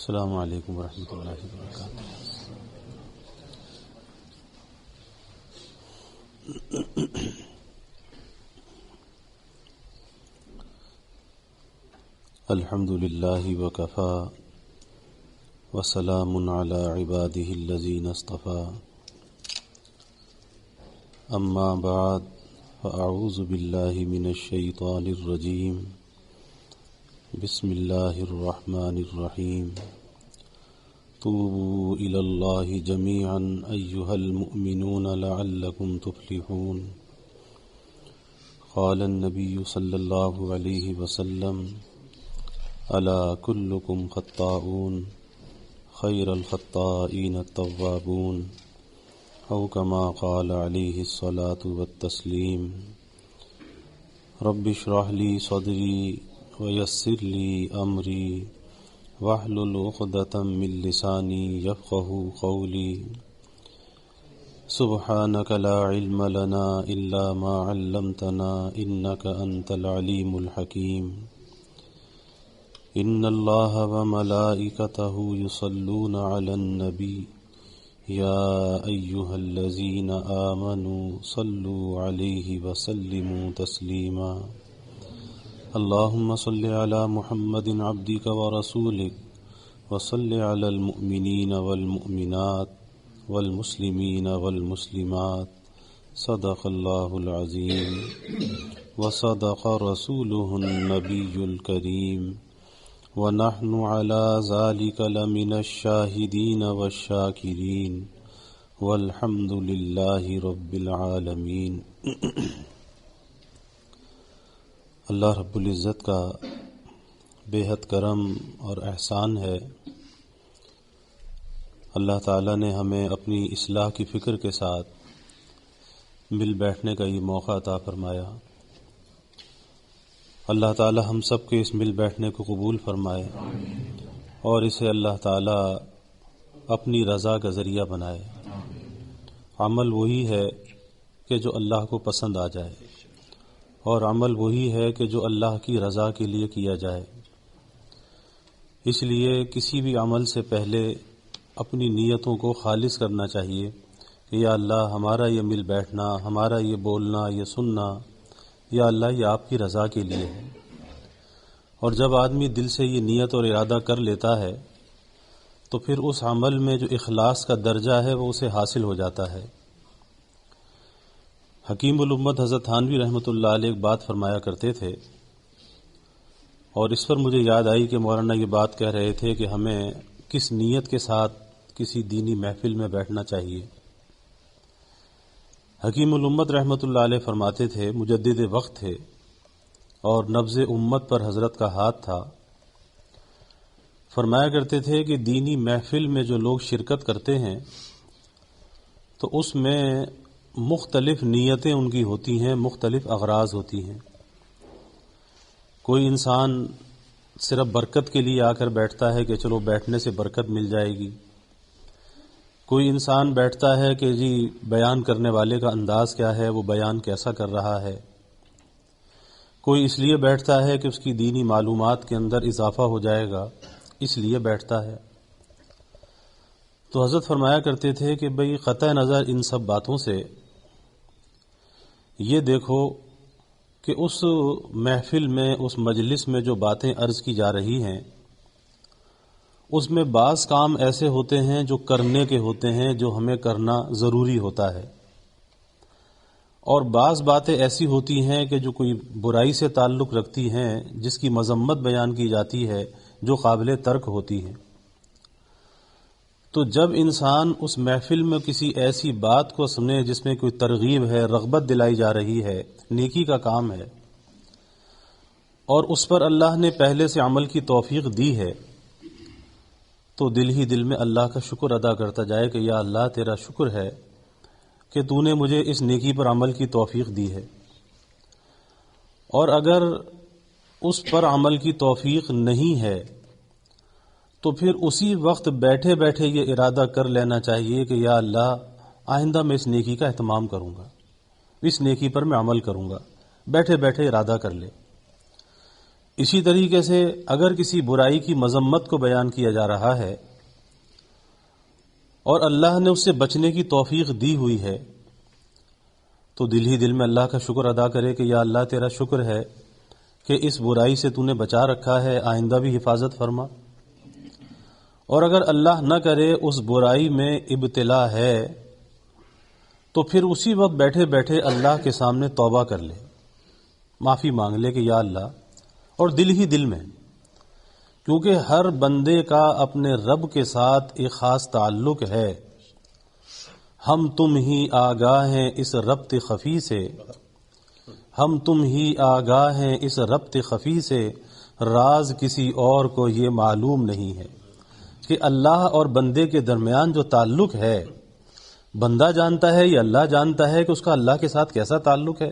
السلام علیکم ورحمۃ اللہ وبرکاتہ۔ الحمد للہ وکفی وسلام علی عبادہ الذین اصطفی، اما بعد فاعوذ باللہ من الشیطان الرجیم، بسم اللہ الرحمن الرحیم۔ توبوا الی اللہ جمیعا ایہا المؤمنون لعلکم تفلحون۔ قال النبی صلی اللہ علیہ وسلم: الا کلکم خطاؤون خیر الخطائین التوابون، او کما قال علیہ الصلاۃ والتسلیم۔ رب اشرح لی صدری ویسر لی امری واحلل عقدۃ من لسانی یفقہوا قولی۔ سبحانک لا علم لنا الا ما علمتنا انک انت العلیم الحکیم۔ ان اللہ وملائکتہ یصلون علی النبی یا ایہا الذین آمنوا صلوا علیہ وسلموا تسلیما۔ اللہم صل علی محمد عبدک ورسولک وصل علی المؤمنین والمؤمنات والمسلمین والمسلمات۔ صدق اللہ العظیم وصدق رسولہ النبی الکریم، ونحن على ذلك لمن الشاہدین والشاکرین، والحمد للہ رب العالمین۔ اللہ رب العزت کا بے حد کرم اور احسان ہے، اللہ تعالیٰ نے ہمیں اپنی اصلاح کی فکر کے ساتھ مل بیٹھنے کا یہ موقع عطا فرمایا۔ اللہ تعالیٰ ہم سب کے اس مل بیٹھنے کو قبول فرمائے اور اسے اللہ تعالیٰ اپنی رضا کا ذریعہ بنائے۔ عمل وہی ہے کہ جو اللہ کو پسند آ جائے، اور عمل وہی ہے کہ جو اللہ کی رضا کے لیے کیا جائے۔ اس لیے کسی بھی عمل سے پہلے اپنی نیتوں کو خالص کرنا چاہیے کہ یا اللہ ہمارا یہ مل بیٹھنا، ہمارا یہ بولنا، یہ سننا، یا اللہ یہ آپ کی رضا کے لیے ہے۔ اور جب آدمی دل سے یہ نیت اور ارادہ کر لیتا ہے تو پھر اس عمل میں جو اخلاص کا درجہ ہے وہ اسے حاصل ہو جاتا ہے۔ حکیم الامت حضرت تھانوی رحمۃ اللہ علیہ ایک بات فرمایا کرتے تھے، اور اس پر مجھے یاد آئی کہ مولانا یہ بات کہہ رہے تھے کہ ہمیں کس نیت کے ساتھ کسی دینی محفل میں بیٹھنا چاہیے۔ حکیم الامت رحمۃ اللہ علیہ فرماتے تھے، مجدد وقت تھے اور نبض امت پر حضرت کا ہاتھ تھا۔ فرمایا کرتے تھے کہ دینی محفل میں جو لوگ شرکت کرتے ہیں تو اس میں مختلف نیتیں ان کی ہوتی ہیں، مختلف اغراض ہوتی ہیں۔ کوئی انسان صرف برکت کے لیے آ کر بیٹھتا ہے کہ چلو بیٹھنے سے برکت مل جائے گی۔ کوئی انسان بیٹھتا ہے کہ جی بیان کرنے والے کا انداز کیا ہے، وہ بیان کیسا کر رہا ہے۔ کوئی اس لیے بیٹھتا ہے کہ اس کی دینی معلومات کے اندر اضافہ ہو جائے گا، اس لیے بیٹھتا ہے۔ تو حضرت فرمایا کرتے تھے کہ بھئی قطع نظر ان سب باتوں سے یہ دیکھو کہ اس محفل میں، اس مجلس میں جو باتیں عرض کی جا رہی ہیں اس میں بعض کام ایسے ہوتے ہیں جو کرنے کے ہوتے ہیں، جو ہمیں کرنا ضروری ہوتا ہے، اور بعض باتیں ایسی ہوتی ہیں کہ جو کوئی برائی سے تعلق رکھتی ہیں، جس کی مذمت بیان کی جاتی ہے، جو قابل ترک ہوتی ہیں۔ تو جب انسان اس محفل میں کسی ایسی بات کو سنے جس میں کوئی ترغیب ہے، رغبت دلائی جا رہی ہے، نیکی کا کام ہے، اور اس پر اللہ نے پہلے سے عمل کی توفیق دی ہے، تو دل ہی دل میں اللہ کا شکر ادا کرتا جائے کہ یا اللہ تیرا شکر ہے کہ تو نے مجھے اس نیکی پر عمل کی توفیق دی ہے۔ اور اگر اس پر عمل کی توفیق نہیں ہے تو پھر اسی وقت بیٹھے بیٹھے یہ ارادہ کر لینا چاہیے کہ یا اللہ آئندہ میں اس نیکی کا اہتمام کروں گا، اس نیکی پر میں عمل کروں گا، بیٹھے بیٹھے ارادہ کر لے۔ اسی طریقے سے اگر کسی برائی کی مذمت کو بیان کیا جا رہا ہے اور اللہ نے اس سے بچنے کی توفیق دی ہوئی ہے تو دل ہی دل میں اللہ کا شکر ادا کرے کہ یا اللہ تیرا شکر ہے کہ اس برائی سے تو نے بچا رکھا ہے، آئندہ بھی حفاظت فرما۔ اور اگر اللہ نہ کرے اس برائی میں ابتلا ہے تو پھر اسی وقت بیٹھے بیٹھے اللہ کے سامنے توبہ کر لے، معافی مانگ لے کہ یا اللہ، اور دل ہی دل میں، کیونکہ ہر بندے کا اپنے رب کے ساتھ ایک خاص تعلق ہے۔ ہم تم ہی آگاہ ہیں اس ربط خفی سے، ہم تم ہی آگاہ ہیں اس ربط خفی سے، راز کسی اور کو یہ معلوم نہیں ہے۔ کہ اللہ اور بندے کے درمیان جو تعلق ہے بندہ جانتا ہے یا اللہ جانتا ہے کہ اس کا اللہ کے ساتھ کیسا تعلق ہے۔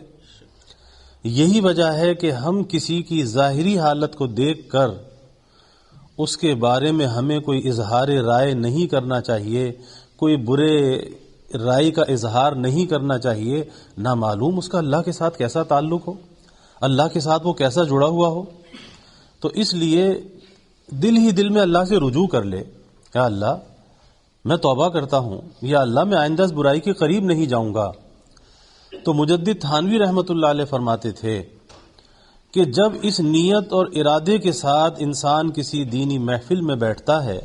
یہی وجہ ہے کہ ہم کسی کی ظاہری حالت کو دیکھ کر اس کے بارے میں ہمیں کوئی اظہار رائے نہیں کرنا چاہیے، کوئی برے رائے کا اظہار نہیں کرنا چاہیے، نہ معلوم اس کا اللہ کے ساتھ کیسا تعلق ہو، اللہ کے ساتھ وہ کیسا جڑا ہوا ہو۔ تو اس لیے دل ہی دل میں اللہ سے رجوع کر لے، یا اللہ میں توبہ کرتا ہوں، یا اللہ میں آئندہ اس برائی کے قریب نہیں جاؤں گا۔ تو مجدد تھانوی رحمۃ اللہ علیہ فرماتے تھے کہ جب اس نیت اور ارادے کے ساتھ انسان کسی دینی محفل میں بیٹھتا ہے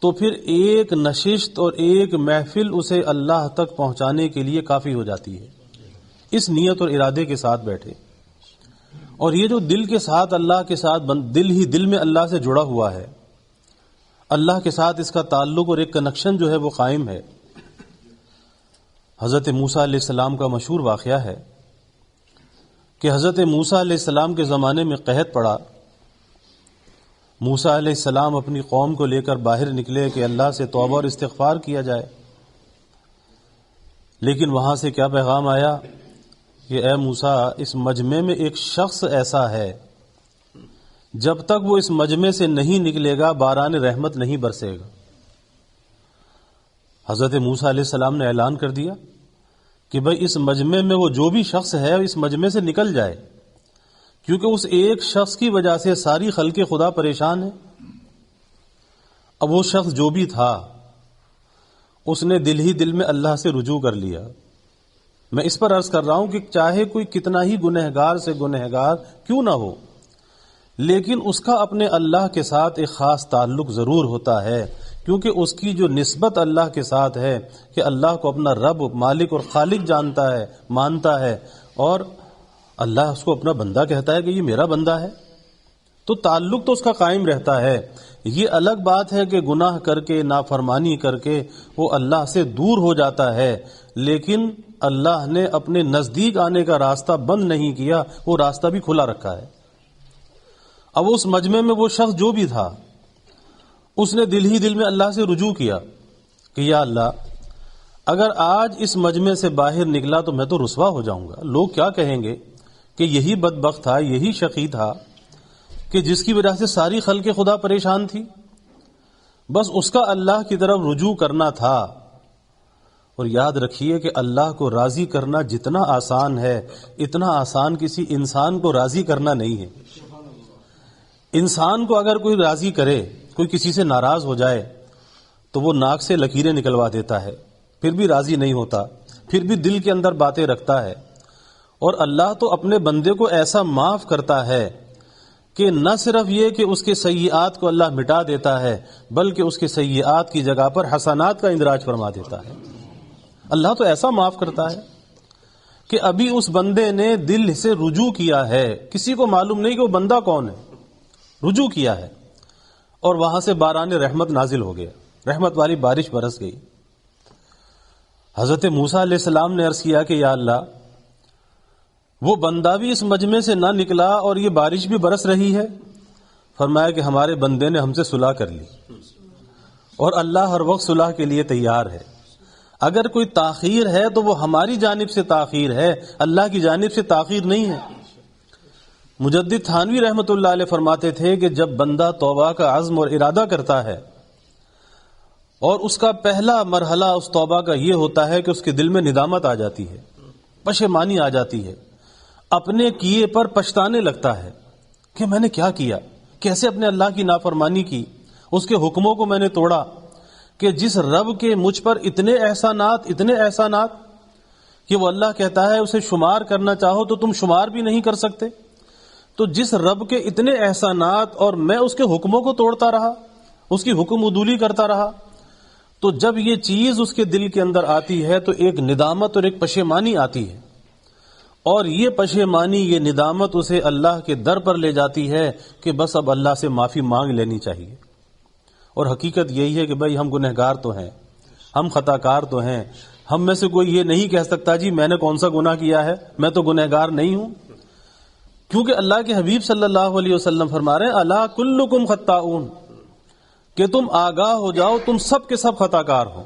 تو پھر ایک نشست اور ایک محفل اسے اللہ تک پہنچانے کے لیے کافی ہو جاتی ہے، اس نیت اور ارادے کے ساتھ بیٹھے۔ اور یہ جو دل کے ساتھ اللہ کے ساتھ دل ہی دل میں اللہ سے جڑا ہوا ہے، اللہ کے ساتھ اس کا تعلق اور ایک کنیکشن جو ہے وہ قائم ہے۔ حضرت موسیٰ علیہ السلام کا مشہور واقعہ ہے کہ حضرت موسیٰ علیہ السلام کے زمانے میں قحط پڑا۔ موسیٰ علیہ السلام اپنی قوم کو لے کر باہر نکلے کہ اللہ سے توبہ اور استغفار کیا جائے، لیکن وہاں سے کیا پیغام آیا کہ اے موسیٰ، اس مجمع میں ایک شخص ایسا ہے جب تک وہ اس مجمع سے نہیں نکلے گا باران رحمت نہیں برسے گا۔ حضرت موسیٰ علیہ السلام نے اعلان کر دیا کہ بھئی اس مجمع میں وہ جو بھی شخص ہے اس مجمع سے نکل جائے، کیونکہ اس ایک شخص کی وجہ سے ساری خلق خدا پریشان ہے۔ اب وہ شخص جو بھی تھا اس نے دل ہی دل میں اللہ سے رجوع کر لیا۔ میں اس پر عرض کر رہا ہوں کہ چاہے کوئی کتنا ہی گنہگار سے گنہگار کیوں نہ ہو، لیکن اس کا اپنے اللہ کے ساتھ ایک خاص تعلق ضرور ہوتا ہے، کیونکہ اس کی جو نسبت اللہ کے ساتھ ہے کہ اللہ کو اپنا رب، مالک اور خالق جانتا ہے، مانتا ہے، اور اللہ اس کو اپنا بندہ کہتا ہے کہ یہ میرا بندہ ہے، تو تعلق تو اس کا قائم رہتا ہے۔ یہ الگ بات ہے کہ گناہ کر کے، نافرمانی کر کے وہ اللہ سے دور ہو جاتا ہے، لیکن اللہ نے اپنے نزدیک آنے کا راستہ بند نہیں کیا، وہ راستہ بھی کھلا رکھا ہے۔ اب اس مجمع میں وہ شخص جو بھی تھا اس نے دل ہی دل میں اللہ سے رجوع کیا کہ یا اللہ، اگر آج اس مجمع سے باہر نکلا تو میں تو رسوا ہو جاؤں گا، لوگ کیا کہیں گے کہ یہی بدبخت تھا، یہی شقی تھا کہ جس کی وجہ سے ساری خلق خدا پریشان تھی۔ بس اس کا اللہ کی طرف رجوع کرنا تھا۔ اور یاد رکھیے کہ اللہ کو راضی کرنا جتنا آسان ہے اتنا آسان کسی انسان کو راضی کرنا نہیں ہے۔ انسان کو اگر کوئی راضی کرے، کوئی کسی سے ناراض ہو جائے تو وہ ناک سے لکیریں نکلوا دیتا ہے، پھر بھی راضی نہیں ہوتا، پھر بھی دل کے اندر باتیں رکھتا ہے۔ اور اللہ تو اپنے بندے کو ایسا معاف کرتا ہے کہ نہ صرف یہ کہ اس کے سیئات کو اللہ مٹا دیتا ہے، بلکہ اس کے سیئات کی جگہ پر حسنات کا اندراج فرما دیتا ہے۔ اللہ تو ایسا معاف کرتا ہے کہ ابھی اس بندے نے دل سے رجوع کیا ہے، کسی کو معلوم نہیں کہ وہ بندہ کون ہے، رجوع کیا ہے، اور وہاں سے باران رحمت نازل ہو گیا، رحمت والی بارش برس گئی۔ حضرت موسیٰ علیہ السلام نے عرض کیا کہ یا اللہ، وہ بندہ بھی اس مجمع سے نہ نکلا اور یہ بارش بھی برس رہی ہے۔ فرمایا کہ ہمارے بندے نے ہم سے صلح کر لی، اور اللہ ہر وقت صلح کے لیے تیار ہے۔ اگر کوئی تاخیر ہے تو وہ ہماری جانب سے تاخیر ہے، اللہ کی جانب سے تاخیر نہیں ہے۔ مجدد تھانوی رحمۃ اللہ علیہ فرماتے تھے کہ جب بندہ توبہ کا عزم اور ارادہ کرتا ہے اور اس کا پہلا مرحلہ اس توبہ کا یہ ہوتا ہے کہ اس کے دل میں ندامت آ جاتی ہے، پشیمانی آ جاتی ہے، اپنے کیے پر پچھتانے لگتا ہے کہ میں نے کیا کیا، کیسے اپنے اللہ کی نافرمانی کی، اس کے حکموں کو میں نے توڑا، کہ جس رب کے مجھ پر اتنے احسانات کہ وہ اللہ کہتا ہے اسے شمار کرنا چاہو تو تم شمار بھی نہیں کر سکتے، تو جس رب کے اتنے احسانات اور میں اس کے حکموں کو توڑتا رہا، اس کی حکم عدولی کرتا رہا، تو جب یہ چیز اس کے دل کے اندر آتی ہے تو ایک ندامت اور ایک پشیمانی آتی ہے، اور یہ پشیمانی، یہ ندامت اسے اللہ کے در پر لے جاتی ہے کہ بس اب اللہ سے معافی مانگ لینی چاہیے۔ اور حقیقت یہی ہے کہ بھائی ہم گنہگار تو ہیں، ہم خطا کار تو ہیں، ہم میں سے کوئی یہ نہیں کہہ سکتا جی میں نے کون سا گناہ کیا ہے، میں تو گنہگار نہیں ہوں، کیونکہ اللہ کے حبیب صلی اللہ علیہ وسلم فرما رہے ہیں الا کلکم خطاؤن، کہ تم آگاہ ہو جاؤ تم سب کے سب خطا کار ہو،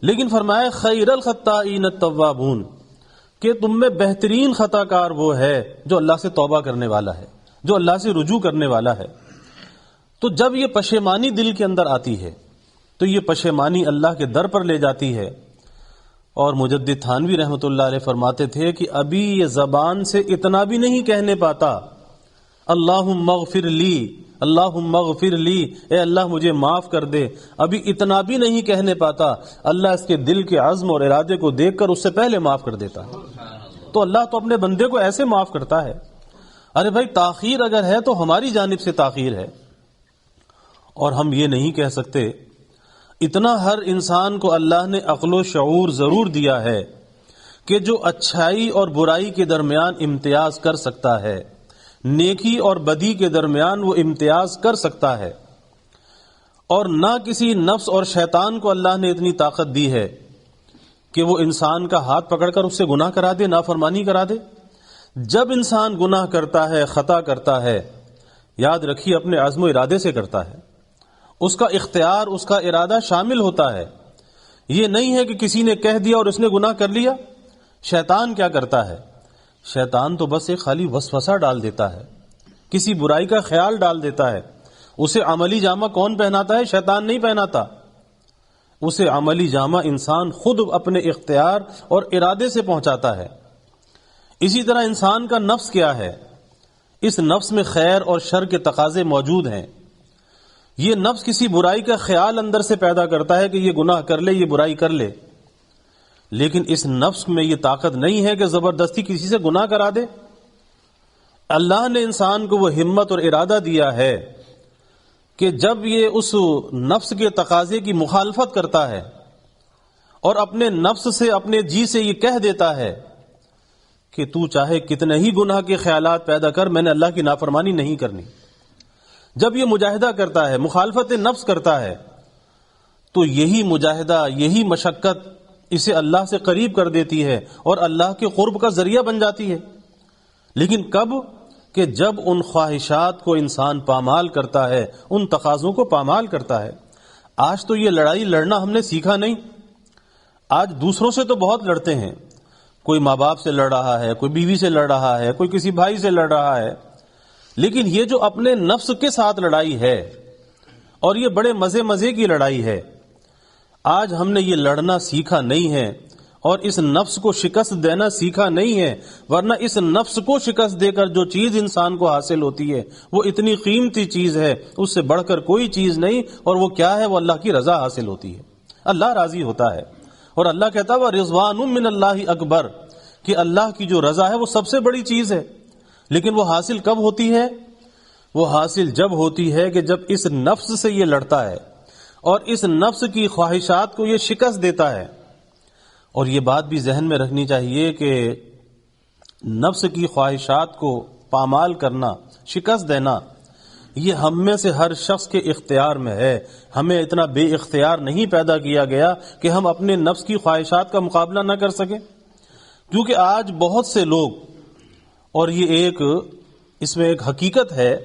لیکن فرمایا خیر الخطائین التوابون، کہ تم میں بہترین خطا کار وہ ہے جو اللہ سے توبہ کرنے والا ہے، جو اللہ سے رجوع کرنے والا ہے۔ تو جب یہ پشیمانی دل کے اندر آتی ہے تو یہ پشیمانی اللہ کے در پر لے جاتی ہے، اور مجدد تھانوی رحمۃ اللہ علیہ فرماتے تھے کہ ابھی یہ زبان سے اتنا بھی نہیں کہنے پاتا اللہم اغفر لی، اللہم اغفر لی، اے اللہ مجھے معاف کر دے، ابھی اتنا بھی نہیں کہنے پاتا، اللہ اس کے دل کے عزم اور ارادے کو دیکھ کر اس سے پہلے معاف کر دیتا ہے۔ تو اللہ تو اپنے بندے کو ایسے معاف کرتا ہے۔ ارے بھائی تاخیر اگر ہے تو ہماری جانب سے تاخیر ہے، اور ہم یہ نہیں کہہ سکتے، اتنا ہر انسان کو اللہ نے عقل و شعور ضرور دیا ہے کہ جو اچھائی اور برائی کے درمیان امتیاز کر سکتا ہے، نیکی اور بدی کے درمیان وہ امتیاز کر سکتا ہے، اور نہ کسی نفس اور شیطان کو اللہ نے اتنی طاقت دی ہے کہ وہ انسان کا ہاتھ پکڑ کر اس سے گناہ کرا دے، نافرمانی کرا دے۔ جب انسان گناہ کرتا ہے، خطا کرتا ہے، یاد رکھیے اپنے عزم و ارادے سے کرتا ہے، اس کا اختیار، اس کا ارادہ شامل ہوتا ہے، یہ نہیں ہے کہ کسی نے کہہ دیا اور اس نے گناہ کر لیا۔ شیطان کیا کرتا ہے؟ شیطان تو بس ایک خالی وسوسہ ڈال دیتا ہے، کسی برائی کا خیال ڈال دیتا ہے، اسے عملی جامہ کون پہناتا ہے؟ شیطان نہیں پہناتا، اسے عملی جامہ انسان خود اپنے اختیار اور ارادے سے پہنچاتا ہے۔ اسی طرح انسان کا نفس کیا ہے؟ اس نفس میں خیر اور شر کے تقاضے موجود ہیں۔ یہ نفس کسی برائی کا خیال اندر سے پیدا کرتا ہے کہ یہ گناہ کر لے، یہ برائی کر لے، لیکن اس نفس میں یہ طاقت نہیں ہے کہ زبردستی کسی سے گناہ کرا دے۔ اللہ نے انسان کو وہ ہمت اور ارادہ دیا ہے کہ جب یہ اس نفس کے تقاضے کی مخالفت کرتا ہے اور اپنے نفس سے، اپنے جی سے یہ کہہ دیتا ہے کہ تو چاہے کتنے ہی گناہ کے خیالات پیدا کر، میں نے اللہ کی نافرمانی نہیں کرنی، جب یہ مجاہدہ کرتا ہے، مخالفت نفس کرتا ہے، تو یہی مجاہدہ، یہی مشقت اسے اللہ سے قریب کر دیتی ہے اور اللہ کے قرب کا ذریعہ بن جاتی ہے۔ لیکن کب؟ کہ جب ان خواہشات کو انسان پامال کرتا ہے، ان تقاضوں کو پامال کرتا ہے۔ آج تو یہ لڑائی لڑنا ہم نے سیکھا نہیں، آج دوسروں سے تو بہت لڑتے ہیں، کوئی ماں باپ سے لڑ رہا ہے، کوئی بیوی سے لڑ رہا ہے، کوئی کسی بھائی سے لڑ رہا ہے، لیکن یہ جو اپنے نفس کے ساتھ لڑائی ہے، اور یہ بڑے مزے کی لڑائی ہے، آج ہم نے یہ لڑنا سیکھا نہیں ہے اور اس نفس کو شکست دینا سیکھا نہیں ہے، ورنہ اس نفس کو شکست دے کر جو چیز انسان کو حاصل ہوتی ہے وہ اتنی قیمتی چیز ہے، اس سے بڑھ کر کوئی چیز نہیں، اور وہ کیا ہے؟ وہ اللہ کی رضا حاصل ہوتی ہے، اللہ راضی ہوتا ہے، اور اللہ کہتا ہے وَرِضْوَانٌ مِّنَ اللَّهِ اکبر، کہ اللہ کی جو رضا ہے وہ سب سے بڑی چیز ہے۔ لیکن وہ حاصل کب ہوتی ہے؟ وہ حاصل جب ہوتی ہے کہ جب اس نفس سے یہ لڑتا ہے اور اس نفس کی خواہشات کو یہ شکست دیتا ہے۔ اور یہ بات بھی ذہن میں رکھنی چاہیے کہ نفس کی خواہشات کو پامال کرنا، شکست دینا، یہ ہم میں سے ہر شخص کے اختیار میں ہے۔ ہمیں اتنا بے اختیار نہیں پیدا کیا گیا کہ ہم اپنے نفس کی خواہشات کا مقابلہ نہ کر سکیں، کیونکہ آج بہت سے لوگ، اور یہ اس میں ایک حقیقت ہے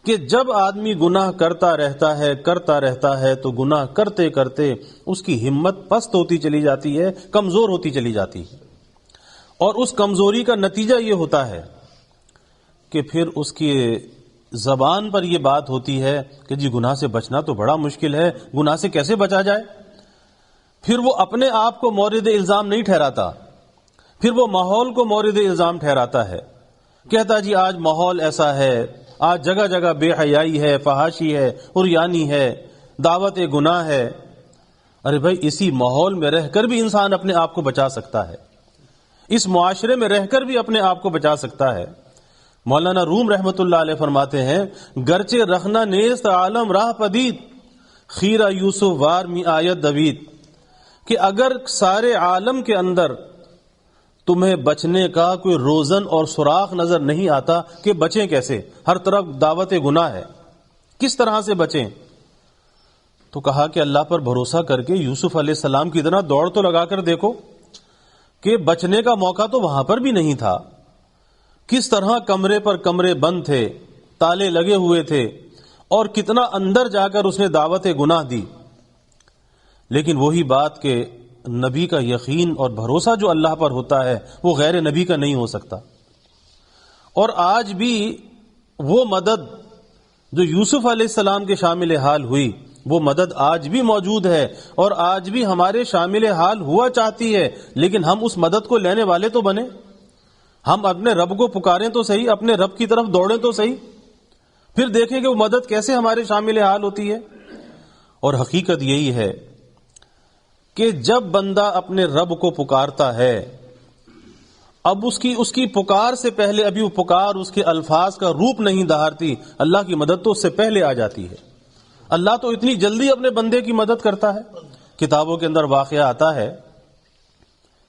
کہ جب آدمی گناہ کرتا رہتا ہے تو گناہ کرتے کرتے اس کی ہمت پست ہوتی چلی جاتی ہے، کمزور ہوتی چلی جاتی ہے، اور اس کمزوری کا نتیجہ یہ ہوتا ہے کہ پھر اس کی زبان پر یہ بات ہوتی ہے کہ جی گناہ سے بچنا تو بڑا مشکل ہے، گناہ سے کیسے بچا جائے؟ پھر وہ اپنے آپ کو مورد الزام نہیں ٹھہراتا، پھر وہ ماحول کو مورد الزام ٹھہراتا ہے کہتا جی آج ماحول ایسا ہے، آج جگہ جگہ بے حیائی ہے، فحاشی ہے، عریانی ہے، دعوت گناہ ہے۔ ارے بھائی اسی ماحول میں رہ کر بھی انسان اپنے آپ کو بچا سکتا ہے، اس معاشرے میں رہ کر بھی اپنے آپ کو بچا سکتا ہے۔ مولانا روم رحمت اللہ علیہ فرماتے ہیں، گرچہ رخنا نیست عالم راہ پدید، خیرہ یوسف وار می آیت دوید، کہ اگر سارے عالم کے اندر تمہیں بچنے کا کوئی روزن اور سوراخ نظر نہیں آتا کہ بچیں کیسے، ہر طرف دعوت گناہ ہے، کس طرح سے بچیں؟ تو کہا کہ اللہ پر بھروسہ کر کے یوسف علیہ السلام کی طرح دوڑ تو لگا کر دیکھو کہ بچنے کا موقع تو وہاں پر بھی نہیں تھا، کس طرح کمرے پر کمرے بند تھے، تالے لگے ہوئے تھے، اور کتنا اندر جا کر اس نے دعوت گناہ دی۔ لیکن وہی بات کہ نبی کا یقین اور بھروسہ جو اللہ پر ہوتا ہے وہ غیر نبی کا نہیں ہو سکتا۔ اور آج بھی وہ مدد جو یوسف علیہ السلام کے شامل حال ہوئی، وہ مدد آج بھی موجود ہے اور آج بھی ہمارے شامل حال ہوا چاہتی ہے، لیکن ہم اس مدد کو لینے والے تو بنے، ہم اپنے رب کو پکاریں تو صحیح، اپنے رب کی طرف دوڑیں تو صحیح، پھر دیکھیں کہ وہ مدد کیسے ہمارے شامل حال ہوتی ہے۔ اور حقیقت یہی ہے کہ جب بندہ اپنے رب کو پکارتا ہے، اب اس کی پکار سے پہلے ابھی وہ پکار اس کے الفاظ کا روپ نہیں دھارتی، اللہ کی مدد تو اس سے پہلے آ جاتی ہے۔ اللہ تو اتنی جلدی اپنے بندے کی مدد کرتا ہے۔ کتابوں کے اندر واقعہ آتا ہے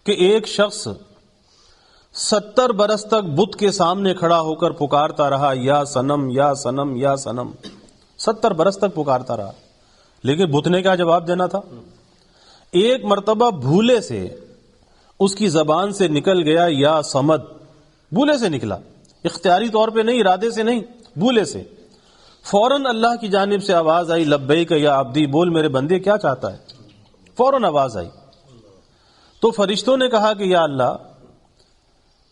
کہ ایک شخص 70 برس تک بت کے سامنے کھڑا ہو کر پکارتا رہا، یا صنم یا صنم یا صنم، 70 برس تک پکارتا رہا، لیکن بت نے کیا جواب دینا تھا؟ ایک مرتبہ بھولے سے اس کی زبان سے نکل گیا یا صمد، بھولے سے نکلا، اختیاری طور پہ نہیں، ارادے سے نہیں، بھولے سے۔ فوراً اللہ کی جانب سے آواز آئی، لبیک یا عبدی، بول میرے بندے کیا چاہتا ہے؟ فوراً آواز آئی۔ تو فرشتوں نے کہا کہ یا اللہ،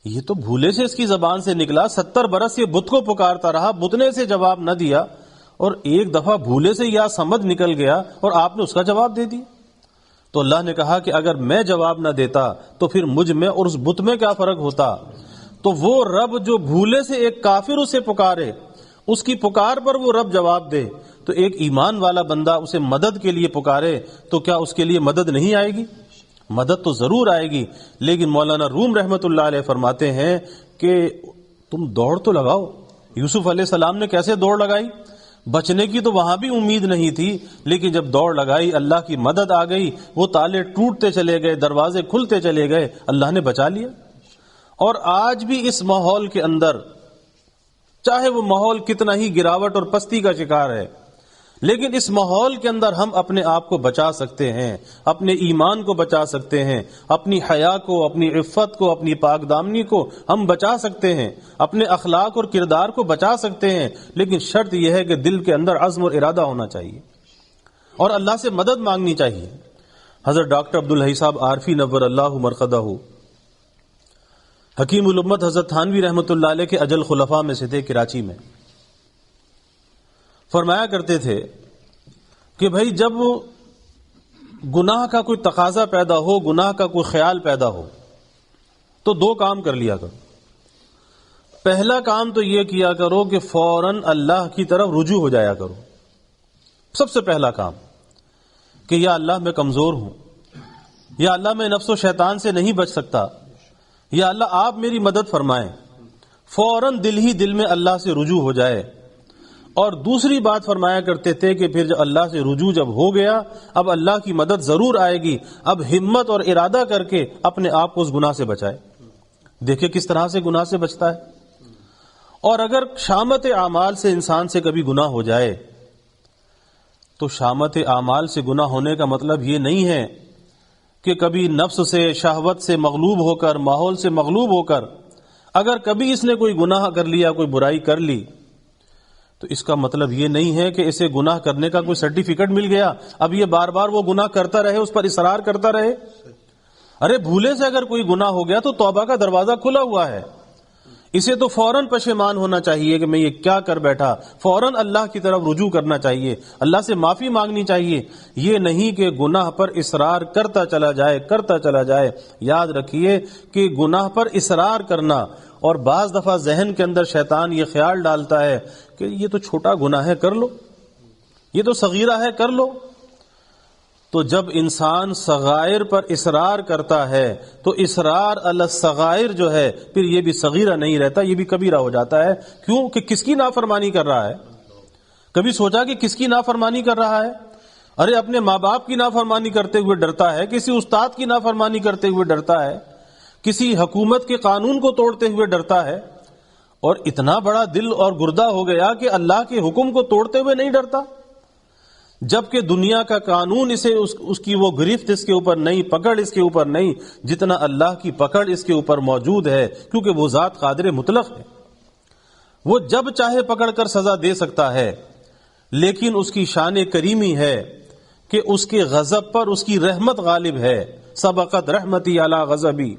یہ تو بھولے سے اس کی زبان سے نکلا، 70 برس یہ بت کو پکارتا رہا، بت نے اسے جواب نہ دیا، اور ایک دفعہ بھولے سے یا سمجھ نکل گیا اور آپ نے اس کا جواب دے دیا۔ تو اللہ نے کہا کہ اگر میں جواب نہ دیتا تو پھر مجھ میں اور اس بت میں کیا فرق ہوتا؟ تو وہ رب جو بھولے سے ایک کافر اسے پکارے، اس کی پکار پر وہ رب جواب دے، تو ایک ایمان والا بندہ اسے مدد کے لیے پکارے تو کیا اس کے لیے مدد نہیں آئے گی؟ مدد تو ضرور آئے گی۔ لیکن مولانا روم رحمت اللہ علیہ فرماتے ہیں کہ تم دوڑ تو لگاؤ۔ یوسف علیہ السلام نے کیسے دوڑ لگائی؟ بچنے کی تو وہاں بھی امید نہیں تھی، لیکن جب دوڑ لگائی اللہ کی مدد آ گئی، وہ تالے ٹوٹتے چلے گئے، دروازے کھلتے چلے گئے، اللہ نے بچا لیا۔ اور آج بھی اس ماحول کے اندر، چاہے وہ ماحول کتنا ہی گراوٹ اور پستی کا شکار ہے، لیکن اس ماحول کے اندر ہم اپنے آپ کو بچا سکتے ہیں، اپنے ایمان کو بچا سکتے ہیں، اپنی حیا کو، اپنی عفت کو، اپنی پاک دامنی کو ہم بچا سکتے ہیں، اپنے اخلاق اور کردار کو بچا سکتے ہیں، لیکن شرط یہ ہے کہ دل کے اندر عزم اور ارادہ ہونا چاہیے اور اللہ سے مدد مانگنی چاہیے۔ حضرت ڈاکٹر عبدالحی صاحب عارفی نور اللہ مرقدہ، حکیم الامت حضرت تھانوی رحمت اللہ علیہ کے اجل خلفاء میں سے تھے، کراچی میں، فرمایا کرتے تھے کہ بھائی جب گناہ کا کوئی تقاضا پیدا ہو، گناہ کا کوئی خیال پیدا ہو، تو 2 کام کر لیا کرو۔ پہلا کام تو یہ کیا کرو کہ فوراً اللہ کی طرف رجوع ہو جایا کرو۔ سب سے پہلا کام کہ یا اللہ میں کمزور ہوں، یا اللہ میں نفس و شیطان سے نہیں بچ سکتا، یا اللہ آپ میری مدد فرمائیں۔ فوراً دل ہی دل میں اللہ سے رجوع ہو جائے۔ اور دوسری بات فرمایا کرتے تھے کہ پھر جب اللہ سے رجوع جب ہو گیا، اب اللہ کی مدد ضرور آئے گی، اب ہمت اور ارادہ کر کے اپنے آپ کو اس گناہ سے بچائے۔ دیکھیں کس طرح سے گناہ سے بچتا ہے۔ اور اگر شامت اعمال سے انسان سے کبھی گناہ ہو جائے، تو شامت اعمال سے گناہ ہونے کا مطلب یہ نہیں ہے کہ کبھی نفس سے، شہوت سے مغلوب ہو کر، ماحول سے مغلوب ہو کر اگر کبھی اس نے کوئی گناہ کر لیا، کوئی برائی کر لی، تو اس کا مطلب یہ نہیں ہے کہ اسے گناہ کرنے کا کوئی سرٹیفکیٹ مل گیا، اب یہ بار بار وہ گناہ کرتا رہے، اس پر اصرار کرتا رہے۔ ارے بھولے سے اگر کوئی گناہ ہو گیا تو توبہ کا دروازہ کھلا ہوا ہے، اسے تو فوراً پشیمان ہونا چاہیے کہ میں یہ کیا کر بیٹھا، فوراً اللہ کی طرف رجوع کرنا چاہیے، اللہ سے معافی مانگنی چاہیے، یہ نہیں کہ گناہ پر اصرار کرتا چلا جائے۔ یاد رکھیے کہ گناہ پر اصرار کرنا، اور بعض دفعہ ذہن کے اندر شیطان یہ خیال ڈالتا ہے کہ یہ تو چھوٹا گناہ ہے، کر لو، یہ تو صغیرہ ہے، کر لو۔ تو جب انسان صغائر پر اصرار کرتا ہے تو اصرار علی الصغائر جو ہے پھر یہ بھی صغیرہ نہیں رہتا، یہ بھی کبیرہ ہو جاتا ہے۔ کیوں کہ کس کی نافرمانی کر رہا ہے؟ کبھی سوچا کہ کس کی نافرمانی کر رہا ہے؟ ارے اپنے ماں باپ کی نافرمانی کرتے ہوئے ڈرتا ہے، کسی استاد کی نافرمانی کرتے ہوئے ڈرتا ہے، کسی حکومت کے قانون کو توڑتے ہوئے ڈرتا ہے، اور اتنا بڑا دل اور گردہ ہو گیا کہ اللہ کے حکم کو توڑتے ہوئے نہیں ڈرتا، جبکہ دنیا کا قانون اسے اس کی وہ گرفت اس کے اوپر نہیں، پکڑ اس کے اوپر نہیں، جتنا اللہ کی پکڑ اس کے اوپر موجود ہے، کیونکہ وہ ذات قادر مطلق ہے، وہ جب چاہے پکڑ کر سزا دے سکتا ہے، لیکن اس کی شان کریمی ہے کہ اس کے غضب پر اس کی رحمت غالب ہے۔ سبقت رحمتی علی غضبی،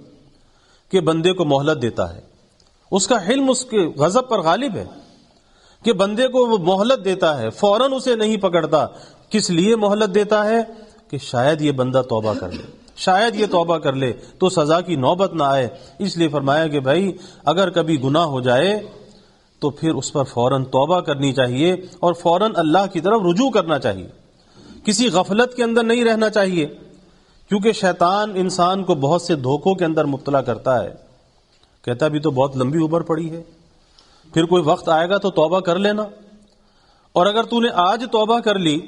کہ بندے کو مہلت دیتا ہے، اس کا حلم اس کے غضب پر غالب ہے کہ بندے کو وہ مہلت دیتا ہے، فوراً اسے نہیں پکڑتا۔ کس لیے مہلت دیتا ہے؟ کہ شاید یہ بندہ توبہ کر لے، شاید یہ توبہ کر لے تو سزا کی نوبت نہ آئے۔ اس لیے فرمایا کہ بھائی اگر کبھی گناہ ہو جائے تو پھر اس پر فوراً توبہ کرنی چاہیے اور فوراً اللہ کی طرف رجوع کرنا چاہیے، کسی غفلت کے اندر نہیں رہنا چاہیے، کیونکہ شیطان انسان کو بہت سے دھوکوں کے اندر مبتلا کرتا ہے، کہتا بھی تو بہت لمبی عمر پڑی ہے، پھر کوئی وقت آئے گا تو توبہ کر لینا، اور اگر تو نے آج توبہ کر لی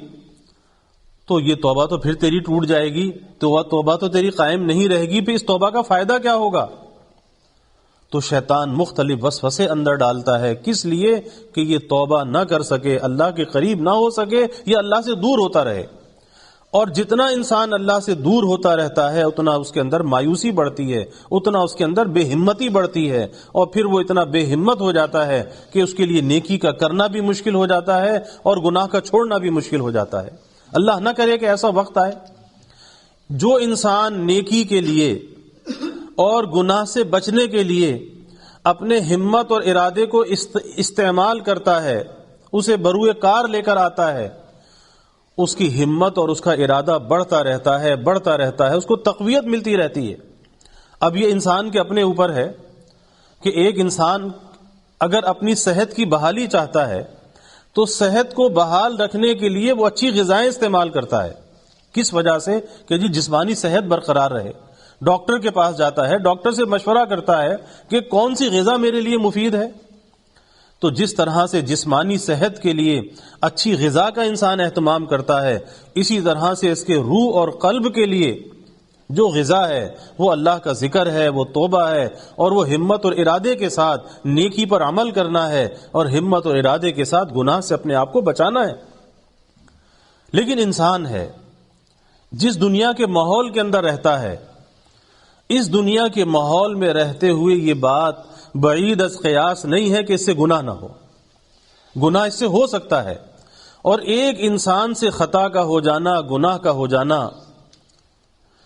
تو یہ توبہ تو پھر تیری ٹوٹ جائے گی، تو توبہ تو تیری قائم نہیں رہے گی، پھر اس توبہ کا فائدہ کیا ہوگا؟ تو شیطان مختلف وسوسے اندر ڈالتا ہے، کس لیے؟ کہ یہ توبہ نہ کر سکے، اللہ کے قریب نہ ہو سکے، یہ اللہ سے دور ہوتا رہے۔ اور جتنا انسان اللہ سے دور ہوتا رہتا ہے اتنا اس کے اندر مایوسی بڑھتی ہے، اتنا اس کے اندر بے ہمتی بڑھتی ہے، اور پھر وہ اتنا بے ہمت ہو جاتا ہے کہ اس کے لیے نیکی کا کرنا بھی مشکل ہو جاتا ہے اور گناہ کا چھوڑنا بھی مشکل ہو جاتا ہے۔ اللہ نہ کرے کہ ایسا وقت آئے۔ جو انسان نیکی کے لیے اور گناہ سے بچنے کے لیے اپنے ہمت اور ارادے کو استعمال کرتا ہے، اسے بروئے کار لے کر آتا ہے، اس کی ہمت اور اس کا ارادہ بڑھتا رہتا ہے، اس کو تقویت ملتی رہتی ہے۔ اب یہ انسان کے اپنے اوپر ہے کہ ایک انسان اگر اپنی صحت کی بحالی چاہتا ہے تو صحت کو بحال رکھنے کے لیے وہ اچھی غذائیں استعمال کرتا ہے۔ کس وجہ سے؟ کہ جی جسمانی صحت برقرار رہے، ڈاکٹر کے پاس جاتا ہے، ڈاکٹر سے مشورہ کرتا ہے کہ کون سی غذا میرے لیے مفید ہے۔ تو جس طرح سے جسمانی صحت کے لیے اچھی غذا کا انسان اہتمام کرتا ہے، اسی طرح سے اس کے روح اور قلب کے لیے جو غذا ہے وہ اللہ کا ذکر ہے، وہ توبہ ہے، اور وہ ہمت اور ارادے کے ساتھ نیکی پر عمل کرنا ہے، اور ہمت اور ارادے کے ساتھ گناہ سے اپنے آپ کو بچانا ہے۔ لیکن انسان ہے جس دنیا کے ماحول کے اندر رہتا ہے، اس دنیا کے ماحول میں رہتے ہوئے یہ بات بعید از قیاس نہیں ہے کہ اس سے گناہ نہ ہو، گناہ اس سے ہو سکتا ہے، اور ایک انسان سے خطا کا ہو جانا، گناہ کا ہو جانا،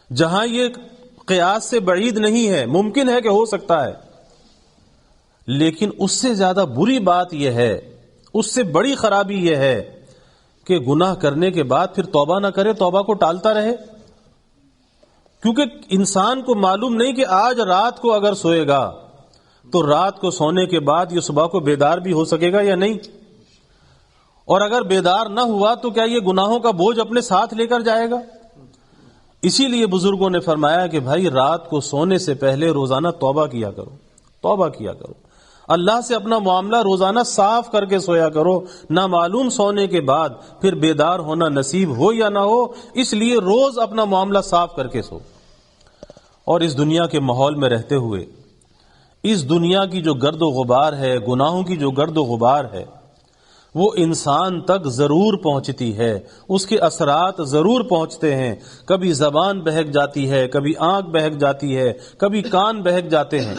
جہاں یہ قیاس سے بعید نہیں ہے، ممکن ہے کہ ہو سکتا ہے، لیکن اس سے زیادہ بری بات یہ ہے، اس سے بڑی خرابی یہ ہے کہ گناہ کرنے کے بعد پھر توبہ نہ کرے، توبہ کو ٹالتا رہے، کیونکہ انسان کو معلوم نہیں کہ آج رات کو اگر سوئے گا تو رات کو سونے کے بعد یہ صبح کو بیدار بھی ہو سکے گا یا نہیں، اور اگر بیدار نہ ہوا تو کیا یہ گناہوں کا بوجھ اپنے ساتھ لے کر جائے گا؟ اسی لیے بزرگوں نے فرمایا کہ بھائی رات کو سونے سے پہلے روزانہ توبہ کیا کرو، توبہ کیا کرو، اللہ سے اپنا معاملہ روزانہ صاف کر کے سویا کرو، نہ معلوم سونے کے بعد پھر بیدار ہونا نصیب ہو یا نہ ہو، اس لیے روز اپنا معاملہ صاف کر کے سو۔ اور اس دنیا کے ماحول میں رہتے ہوئے اس دنیا کی جو گرد و غبار ہے، گناہوں کی جو گرد و غبار ہے، وہ انسان تک ضرور پہنچتی ہے، اس کے اثرات ضرور پہنچتے ہیں، کبھی زبان بہک جاتی ہے، کبھی آنکھ بہک جاتی ہے، کبھی کان بہک جاتے ہیں۔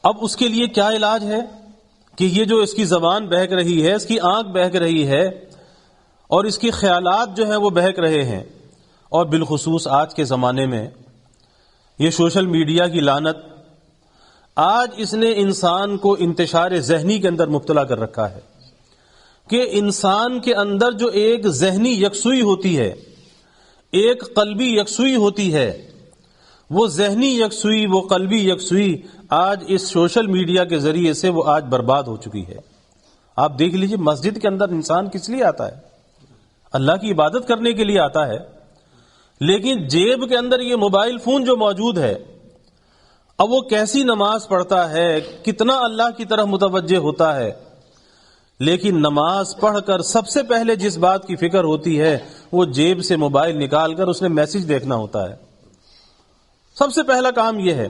اب اس کے لیے کیا علاج ہے کہ یہ جو اس کی زبان بہک رہی ہے، اس کی آنکھ بہک رہی ہے، اور اس کے خیالات جو ہیں وہ بہک رہے ہیں، اور بالخصوص آج کے زمانے میں یہ سوشل میڈیا کی لعنت آج اس نے انسان کو انتشار ذہنی کے اندر مبتلا کر رکھا ہے کہ انسان کے اندر جو ایک ذہنی یکسوئی ہوتی ہے، ایک قلبی یکسوئی ہوتی ہے، وہ ذہنی یکسوئی، وہ قلبی یکسوئی آج اس سوشل میڈیا کے ذریعے سے وہ آج برباد ہو چکی ہے۔ آپ دیکھ لیجئے، مسجد کے اندر انسان کس لیے آتا ہے؟ اللہ کی عبادت کرنے کے لیے آتا ہے، لیکن جیب کے اندر یہ موبائل فون جو موجود ہے، اب وہ کیسی نماز پڑھتا ہے، کتنا اللہ کی طرف متوجہ ہوتا ہے، لیکن نماز پڑھ کر سب سے پہلے جس بات کی فکر ہوتی ہے وہ جیب سے موبائل نکال کر اس نے میسج دیکھنا ہوتا ہے۔ سب سے پہلا کام یہ ہے،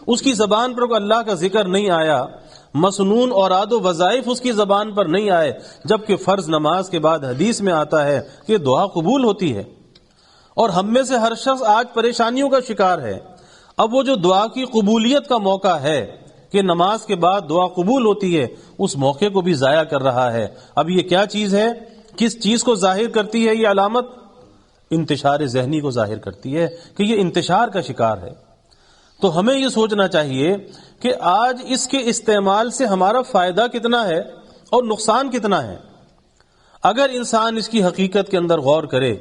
اس کی زبان پر کوئی اللہ کا ذکر نہیں آیا، مسنون اوراد و وظائف اس کی زبان پر نہیں آئے، جبکہ فرض نماز کے بعد حدیث میں آتا ہے کہ دعا قبول ہوتی ہے، اور ہم میں سے ہر شخص آج پریشانیوں کا شکار ہے۔ اب وہ جو دعا کی قبولیت کا موقع ہے کہ نماز کے بعد دعا قبول ہوتی ہے، اس موقع کو بھی ضائع کر رہا ہے۔ اب یہ کیا چیز ہے؟ کس چیز کو ظاہر کرتی ہے یہ علامت؟ انتشار ذہنی کو ظاہر کرتی ہے کہ یہ انتشار کا شکار ہے۔ تو ہمیں یہ سوچنا چاہیے کہ آج اس کے استعمال سے ہمارا فائدہ کتنا ہے اور نقصان کتنا ہے۔ اگر انسان اس کی حقیقت کے اندر غور کرے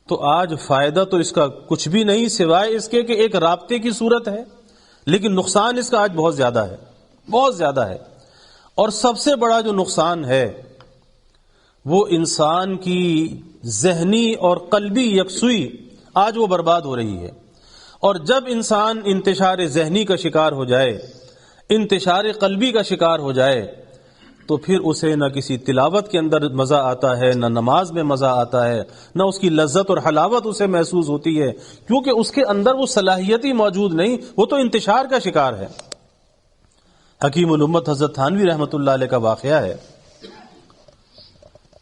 تو آج فائدہ تو اس کا کچھ بھی نہیں سوائے اس کے کہ ایک رابطے کی صورت ہے، لیکن نقصان اس کا آج بہت زیادہ ہے، بہت زیادہ ہے۔ اور سب سے بڑا جو نقصان ہے وہ انسان کی ذہنی اور قلبی یکسوئی آج وہ برباد ہو رہی ہے۔ اور جب انسان انتشار ذہنی کا شکار ہو جائے، انتشار قلبی کا شکار ہو جائے، تو پھر اسے نہ کسی تلاوت کے اندر مزہ آتا ہے، نہ نماز میں مزہ آتا ہے، نہ اس کی لذت اور حلاوت اسے محسوس ہوتی ہے، کیونکہ اس کے اندر وہ صلاحیت ہی موجود نہیں، وہ تو انتشار کا شکار ہے۔ حکیم الامت حضرت تھانوی رحمۃ اللہ علیہ کا واقعہ ہے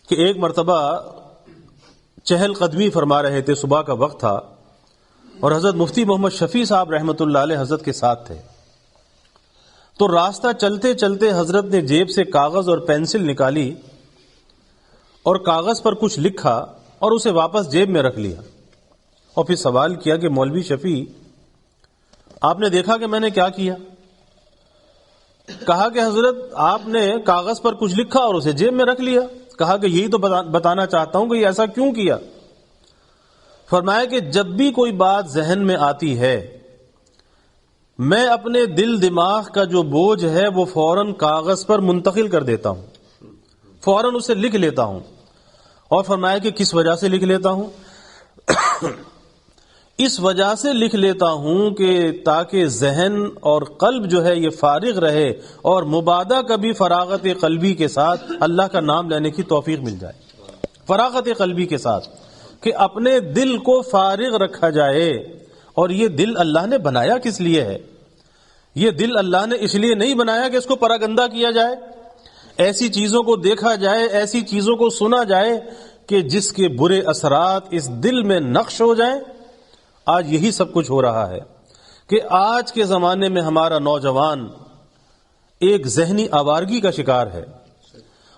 کہ ایک مرتبہ چہل قدمی فرما رہے تھے، صبح کا وقت تھا، اور حضرت مفتی محمد شفیع صاحب رحمۃ اللہ علیہ حضرت کے ساتھ تھے۔ تو راستہ چلتے چلتے حضرت نے جیب سے کاغذ اور پینسل نکالی اور کاغذ پر کچھ لکھا اور اسے واپس جیب میں رکھ لیا، اور پھر سوال کیا کہ مولوی شفیع، آپ نے دیکھا کہ میں نے کیا کیا؟ کہا کہ حضرت آپ نے کاغذ پر کچھ لکھا اور اسے جیب میں رکھ لیا۔ کہا کہ یہی تو بتانا چاہتا ہوں کہ یہ ایسا کیوں کیا؟ فرمایا کہ جب بھی کوئی بات ذہن میں آتی ہے، میں اپنے دل دماغ کا جو بوجھ ہے وہ فوراً کاغذ پر منتقل کر دیتا ہوں، فوراً اسے لکھ لیتا ہوں۔ اور فرمایا کہ کس وجہ سے لکھ لیتا ہوں؟ اس وجہ سے لکھ لیتا ہوں کہ تاکہ ذہن اور قلب جو ہے یہ فارغ رہے، اور مبادہ کبھی فراغت قلبی کے ساتھ اللہ کا نام لینے کی توفیق مل جائے۔ فراغت قلبی کے ساتھ کہ اپنے دل کو فارغ رکھا جائے۔ اور یہ دل اللہ نے بنایا کس لیے ہے؟ یہ دل اللہ نے اس لیے نہیں بنایا کہ اس کو پراگندہ کیا جائے، ایسی چیزوں کو دیکھا جائے، ایسی چیزوں کو سنا جائے کہ جس کے برے اثرات اس دل میں نقش ہو جائیں۔ آج یہی سب کچھ ہو رہا ہے کہ آج کے زمانے میں ہمارا نوجوان ایک ذہنی آوارگی کا شکار ہے،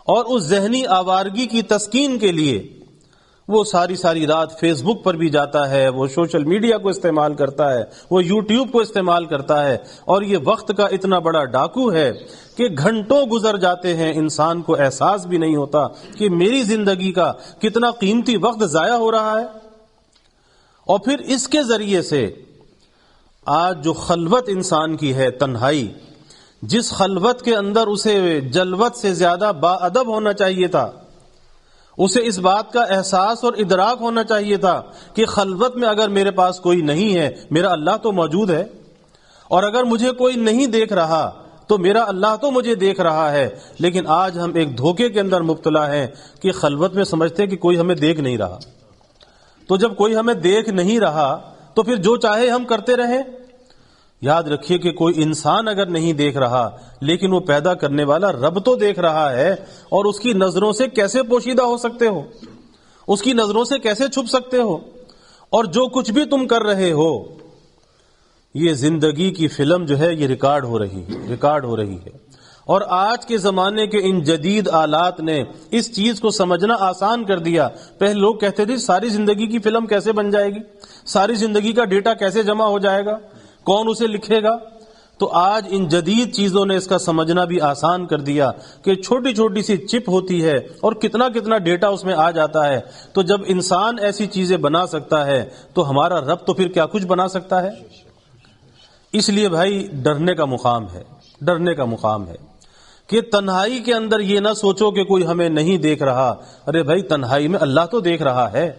اور اس ذہنی آوارگی کی تسکین کے لیے وہ ساری رات فیس بک پر بھی جاتا ہے، وہ سوشل میڈیا کو استعمال کرتا ہے، وہ یوٹیوب کو استعمال کرتا ہے، اور یہ وقت کا اتنا بڑا ڈاکو ہے کہ گھنٹوں گزر جاتے ہیں، انسان کو احساس بھی نہیں ہوتا کہ میری زندگی کا کتنا قیمتی وقت ضائع ہو رہا ہے۔ اور پھر اس کے ذریعے سے آج جو خلوت انسان کی ہے، تنہائی، جس خلوت کے اندر اسے جلوت سے زیادہ با ادب ہونا چاہیے تھا، اسے اس بات کا احساس اور ادراک ہونا چاہیے تھا کہ خلوت میں اگر میرے پاس کوئی نہیں ہے، میرا اللہ تو موجود ہے، اور اگر مجھے کوئی نہیں دیکھ رہا تو میرا اللہ تو مجھے دیکھ رہا ہے۔ لیکن آج ہم ایک دھوکے کے اندر مبتلا ہیں کہ خلوت میں سمجھتے کہ کوئی ہمیں دیکھ نہیں رہا۔ تو جب کوئی ہمیں دیکھ نہیں رہا تو پھر جو چاہے ہم کرتے رہیں۔ یاد رکھیے کہ کوئی انسان اگر نہیں دیکھ رہا، لیکن وہ پیدا کرنے والا رب تو دیکھ رہا ہے، اور اس کی نظروں سے کیسے پوشیدہ ہو سکتے ہو؟ اس کی نظروں سے کیسے چھپ سکتے ہو؟ اور جو کچھ بھی تم کر رہے ہو، یہ زندگی کی فلم جو ہے یہ ریکارڈ ہو رہی ہے۔ اور آج کے زمانے کے ان جدید آلات نے اس چیز کو سمجھنا آسان کر دیا۔ پہلے لوگ کہتے تھے ساری زندگی کی فلم کیسے بن جائے گی، ساری زندگی کا ڈیٹا کیسے جمع ہو جائے گا، کون اسے لکھے گا؟ تو آج ان جدید چیزوں نے اس کا سمجھنا بھی آسان کر دیا کہ چھوٹی چھوٹی سی چپ ہوتی ہے اور کتنا کتنا ڈیٹا اس میں آ جاتا ہے. تو جب انسان ایسی چیزیں بنا سکتا ہے تو ہمارا رب تو پھر کیا کچھ بنا سکتا ہے. اس لیے بھائی ڈرنے کا مقام ہے، ڈرنے کا مقام ہے کہ تنہائی کے اندر یہ نہ سوچو کہ کوئی ہمیں نہیں دیکھ رہا. ارے بھائی تنہائی میں اللہ تو دیکھ رہا ہے.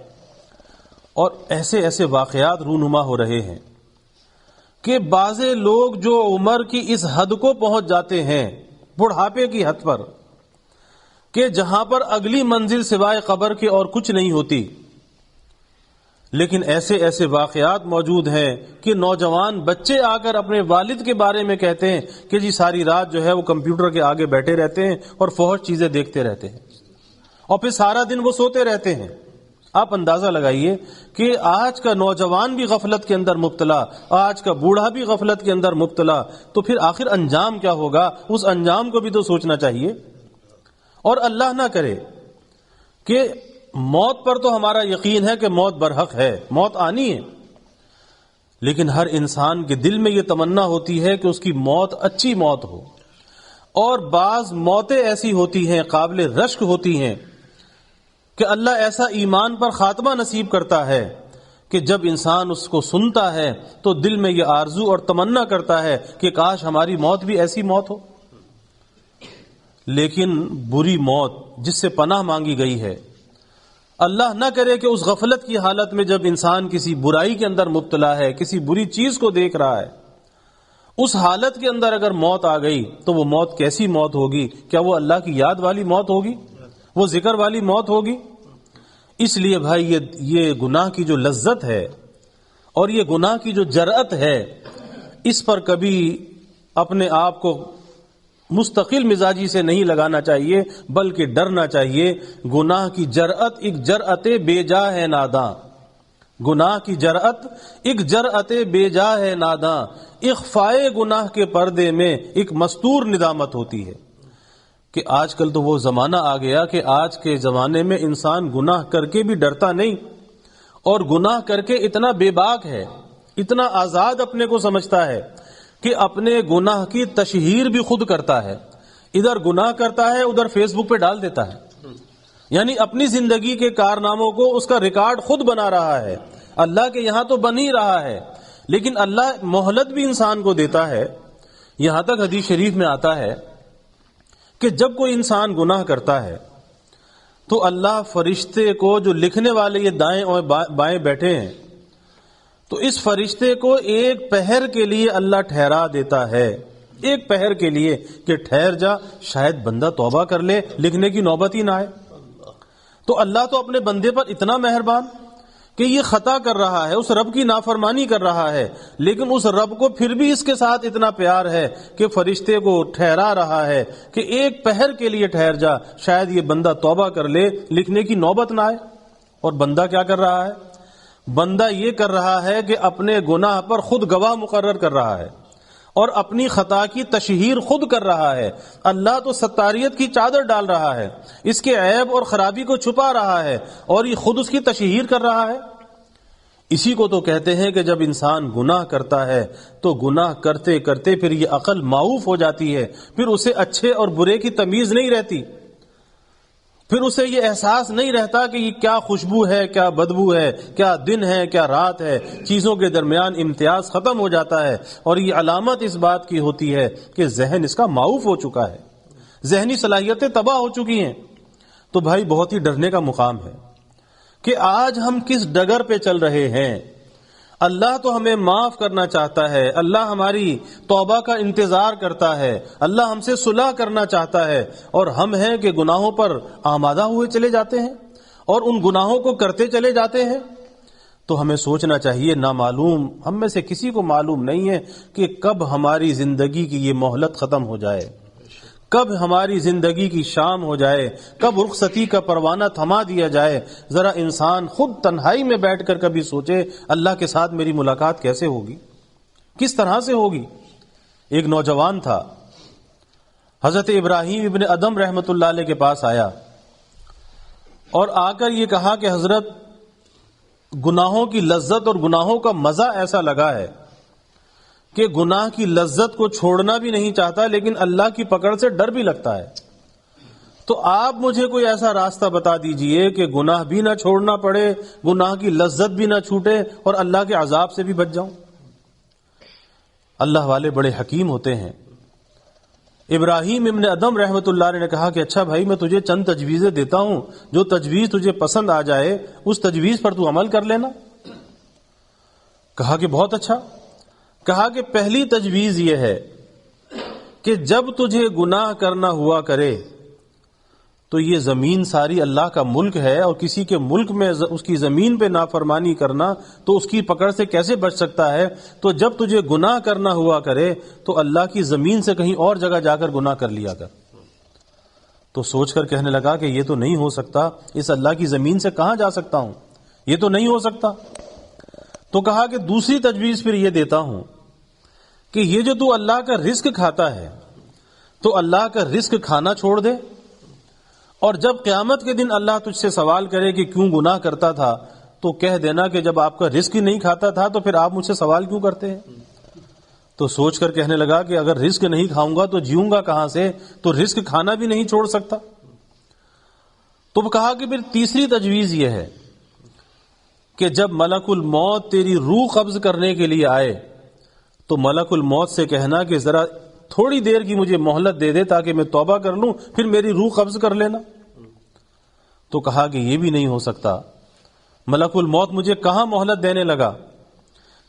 اور ایسے ایسے واقعات رونما ہو رہے ہیں کہ بعض لوگ جو عمر کی اس حد کو پہنچ جاتے ہیں، بڑھاپے کی حد پر، کہ جہاں پر اگلی منزل سوائے قبر کے اور کچھ نہیں ہوتی. لیکن ایسے ایسے واقعات موجود ہیں کہ نوجوان بچے آ کر اپنے والد کے بارے میں کہتے ہیں کہ جی ساری رات جو ہے وہ کمپیوٹر کے آگے بیٹھے رہتے ہیں اور فحش چیزیں دیکھتے رہتے ہیں اور پھر سارا دن وہ سوتے رہتے ہیں. آپ اندازہ لگائیے کہ آج کا نوجوان بھی غفلت کے اندر مبتلا، آج کا بوڑھا بھی غفلت کے اندر مبتلا، تو پھر آخر انجام کیا ہوگا؟ اس انجام کو بھی تو سوچنا چاہیے. اور اللہ نہ کرے کہ موت پر تو ہمارا یقین ہے کہ موت برحق ہے، موت آنی ہے، لیکن ہر انسان کے دل میں یہ تمنا ہوتی ہے کہ اس کی موت اچھی موت ہو. اور بعض موتیں ایسی ہوتی ہیں، قابل رشک ہوتی ہیں، کہ اللہ ایسا ایمان پر خاتمہ نصیب کرتا ہے کہ جب انسان اس کو سنتا ہے تو دل میں یہ آرزو اور تمنا کرتا ہے کہ کاش ہماری موت بھی ایسی موت ہو. لیکن بری موت جس سے پناہ مانگی گئی ہے، اللہ نہ کرے کہ اس غفلت کی حالت میں جب انسان کسی برائی کے اندر مبتلا ہے، کسی بری چیز کو دیکھ رہا ہے، اس حالت کے اندر اگر موت آ گئی تو وہ موت کیسی موت ہوگی؟ کیا وہ اللہ کی یاد والی موت ہوگی؟ وہ ذکر والی موت ہوگی؟ اس لیے بھائی یہ گناہ کی جو لذت ہے اور یہ گناہ کی جو جرأت ہے، اس پر کبھی اپنے آپ کو مستقل مزاجی سے نہیں لگانا چاہیے، بلکہ ڈرنا چاہیے. گناہ کی جرأت ایک جرأت بے جا ہے ناداں، گناہ کی جرأت ایک جرأت بے جا ہے ناداں، اخفائے گناہ کے پردے میں ایک مستور ندامت ہوتی ہے. کہ آج کل تو وہ زمانہ آ گیا کہ آج کے زمانے میں انسان گناہ کر کے بھی ڈرتا نہیں، اور گناہ کر کے اتنا بے باک ہے، اتنا آزاد اپنے کو سمجھتا ہے کہ اپنے گناہ کی تشہیر بھی خود کرتا ہے. ادھر گناہ کرتا ہے، ادھر فیس بک پہ ڈال دیتا ہے، یعنی اپنی زندگی کے کارناموں کو اس کا ریکارڈ خود بنا رہا ہے. اللہ کے یہاں تو بن ہی رہا ہے، لیکن اللہ مہلت بھی انسان کو دیتا ہے. یہاں تک حدیث شریف میں آتا ہے کہ جب کوئی انسان گناہ کرتا ہے تو اللہ فرشتے کو، جو لکھنے والے یہ دائیں اور بائیں بیٹھے ہیں، تو اس فرشتے کو ایک پہر کے لیے اللہ ٹھہرا دیتا ہے، ایک پہر کے لیے کہ ٹھہر جا، شاید بندہ توبہ کر لے، لکھنے کی نوبت ہی نہ آئے. تو اللہ تو اپنے بندے پر اتنا مہربان کہ یہ خطا کر رہا ہے، اس رب کی نافرمانی کر رہا ہے، لیکن اس رب کو پھر بھی اس کے ساتھ اتنا پیار ہے کہ فرشتے کو ٹھہرا رہا ہے کہ ایک پہر کے لیے ٹھہر جا، شاید یہ بندہ توبہ کر لے، لکھنے کی نوبت نہ آئے. اور بندہ کیا کر رہا ہے؟ بندہ یہ کر رہا ہے کہ اپنے گناہ پر خود گواہ مقرر کر رہا ہے اور اپنی خطا کی تشہیر خود کر رہا ہے. اللہ تو ستاریت کی چادر ڈال رہا ہے، اس کے عیب اور خرابی کو چھپا رہا ہے، اور یہ خود اس کی تشہیر کر رہا ہے. اسی کو تو کہتے ہیں کہ جب انسان گناہ کرتا ہے تو گناہ کرتے کرتے پھر یہ عقل معوف ہو جاتی ہے، پھر اسے اچھے اور برے کی تمیز نہیں رہتی، پھر اسے یہ احساس نہیں رہتا کہ یہ کیا خوشبو ہے، کیا بدبو ہے، کیا دن ہے، کیا رات ہے. چیزوں کے درمیان امتیاز ختم ہو جاتا ہے، اور یہ علامت اس بات کی ہوتی ہے کہ ذہن اس کا معوف ہو چکا ہے، ذہنی صلاحیتیں تباہ ہو چکی ہیں. تو بھائی بہت ہی ڈرنے کا مقام ہے کہ آج ہم کس ڈگر پہ چل رہے ہیں. اللہ تو ہمیں معاف کرنا چاہتا ہے، اللہ ہماری توبہ کا انتظار کرتا ہے، اللہ ہم سے صلح کرنا چاہتا ہے، اور ہم ہیں کہ گناہوں پر آمادہ ہوئے چلے جاتے ہیں اور ان گناہوں کو کرتے چلے جاتے ہیں. تو ہمیں سوچنا چاہیے، نامعلوم ہم میں سے کسی کو معلوم نہیں ہے کہ کب ہماری زندگی کی یہ مہلت ختم ہو جائے، کب ہماری زندگی کی شام ہو جائے، کب رخصتی کا پروانہ تھما دیا جائے. ذرا انسان خود تنہائی میں بیٹھ کر کبھی سوچے، اللہ کے ساتھ میری ملاقات کیسے ہوگی، کس طرح سے ہوگی. ایک نوجوان تھا، حضرت ابراہیم ابن ادم رحمت اللہ علیہ کے پاس آیا اور آ کر یہ کہا کہ حضرت، گناہوں کی لذت اور گناہوں کا مزہ ایسا لگا ہے کہ گناہ کی لذت کو چھوڑنا بھی نہیں چاہتا لیکن اللہ کی پکڑ سے ڈر بھی لگتا ہے، تو آپ مجھے کوئی ایسا راستہ بتا دیجئے کہ گناہ بھی نہ چھوڑنا پڑے، گناہ کی لذت بھی نہ چھوٹے اور اللہ کے عذاب سے بھی بچ جاؤں۔ اللہ والے بڑے حکیم ہوتے ہیں۔ ابراہیم ابن ادم رحمۃ اللہ علیہ نے کہا کہ اچھا بھائی، میں تجھے چند تجویزیں دیتا ہوں، جو تجویز تجھے پسند آ جائے اس تجویز پر تو عمل کر لینا۔ کہا کہ بہت اچھا۔ کہا کہ پہلی تجویز یہ ہے کہ جب تجھے گناہ کرنا ہوا کرے تو یہ زمین ساری اللہ کا ملک ہے، اور کسی کے ملک میں اس کی زمین پہ نافرمانی کرنا تو اس کی پکڑ سے کیسے بچ سکتا ہے؟ تو جب تجھے گناہ کرنا ہوا کرے تو اللہ کی زمین سے کہیں اور جگہ جا کر گناہ کر لیا کر۔ تو سوچ کر کہنے لگا کہ یہ تو نہیں ہو سکتا، اس اللہ کی زمین سے کہاں جا سکتا ہوں، یہ تو نہیں ہو سکتا۔ تو کہا کہ دوسری تجویز پھر یہ دیتا ہوں کہ یہ جو تو اللہ کا رزق کھاتا ہے تو اللہ کا رزق کھانا چھوڑ دے، اور جب قیامت کے دن اللہ تجھ سے سوال کرے کہ کیوں گناہ کرتا تھا تو کہہ دینا کہ جب آپ کا رزق ہی نہیں کھاتا تھا تو پھر آپ مجھ سے سوال کیوں کرتے ہیں؟ تو سوچ کر کہنے لگا کہ اگر رزق نہیں کھاؤں گا تو جیوں گا کہاں سے، تو رزق کھانا بھی نہیں چھوڑ سکتا۔ تو کہا کہ پھر تیسری تجویز یہ ہے کہ جب ملک الموت تیری روح قبض کرنے کے لیے آئے تو ملک الموت سے کہنا کہ ذرا تھوڑی دیر کی مجھے مہلت دے دے تاکہ میں توبہ کر لوں، پھر میری روح قبض کر لینا۔ تو کہا کہ یہ بھی نہیں ہو سکتا، ملک الموت مجھے کہاں مہلت دینے لگا۔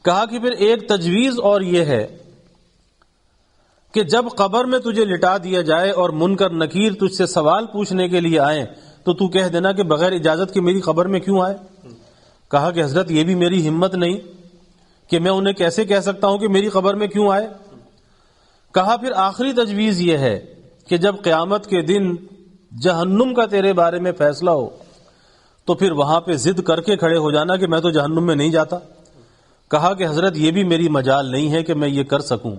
کہا کہ پھر ایک تجویز اور یہ ہے کہ جب قبر میں تجھے لٹا دیا جائے اور منکر نکیر تجھ سے سوال پوچھنے کے لیے آئیں تو کہہ دینا کہ بغیر اجازت کے میری قبر میں کیوں آئے۔ کہا کہ حضرت یہ بھی میری ہمت نہیں کہ میں انہیں کیسے کہہ سکتا ہوں کہ میری قبر میں کیوں آئے۔ کہا پھر آخری تجویز یہ ہے کہ جب قیامت کے دن جہنم کا تیرے بارے میں فیصلہ ہو تو پھر وہاں پہ ضد کر کے کھڑے ہو جانا کہ میں تو جہنم میں نہیں جاتا۔ کہا کہ حضرت یہ بھی میری مجال نہیں ہے کہ میں یہ کر سکوں۔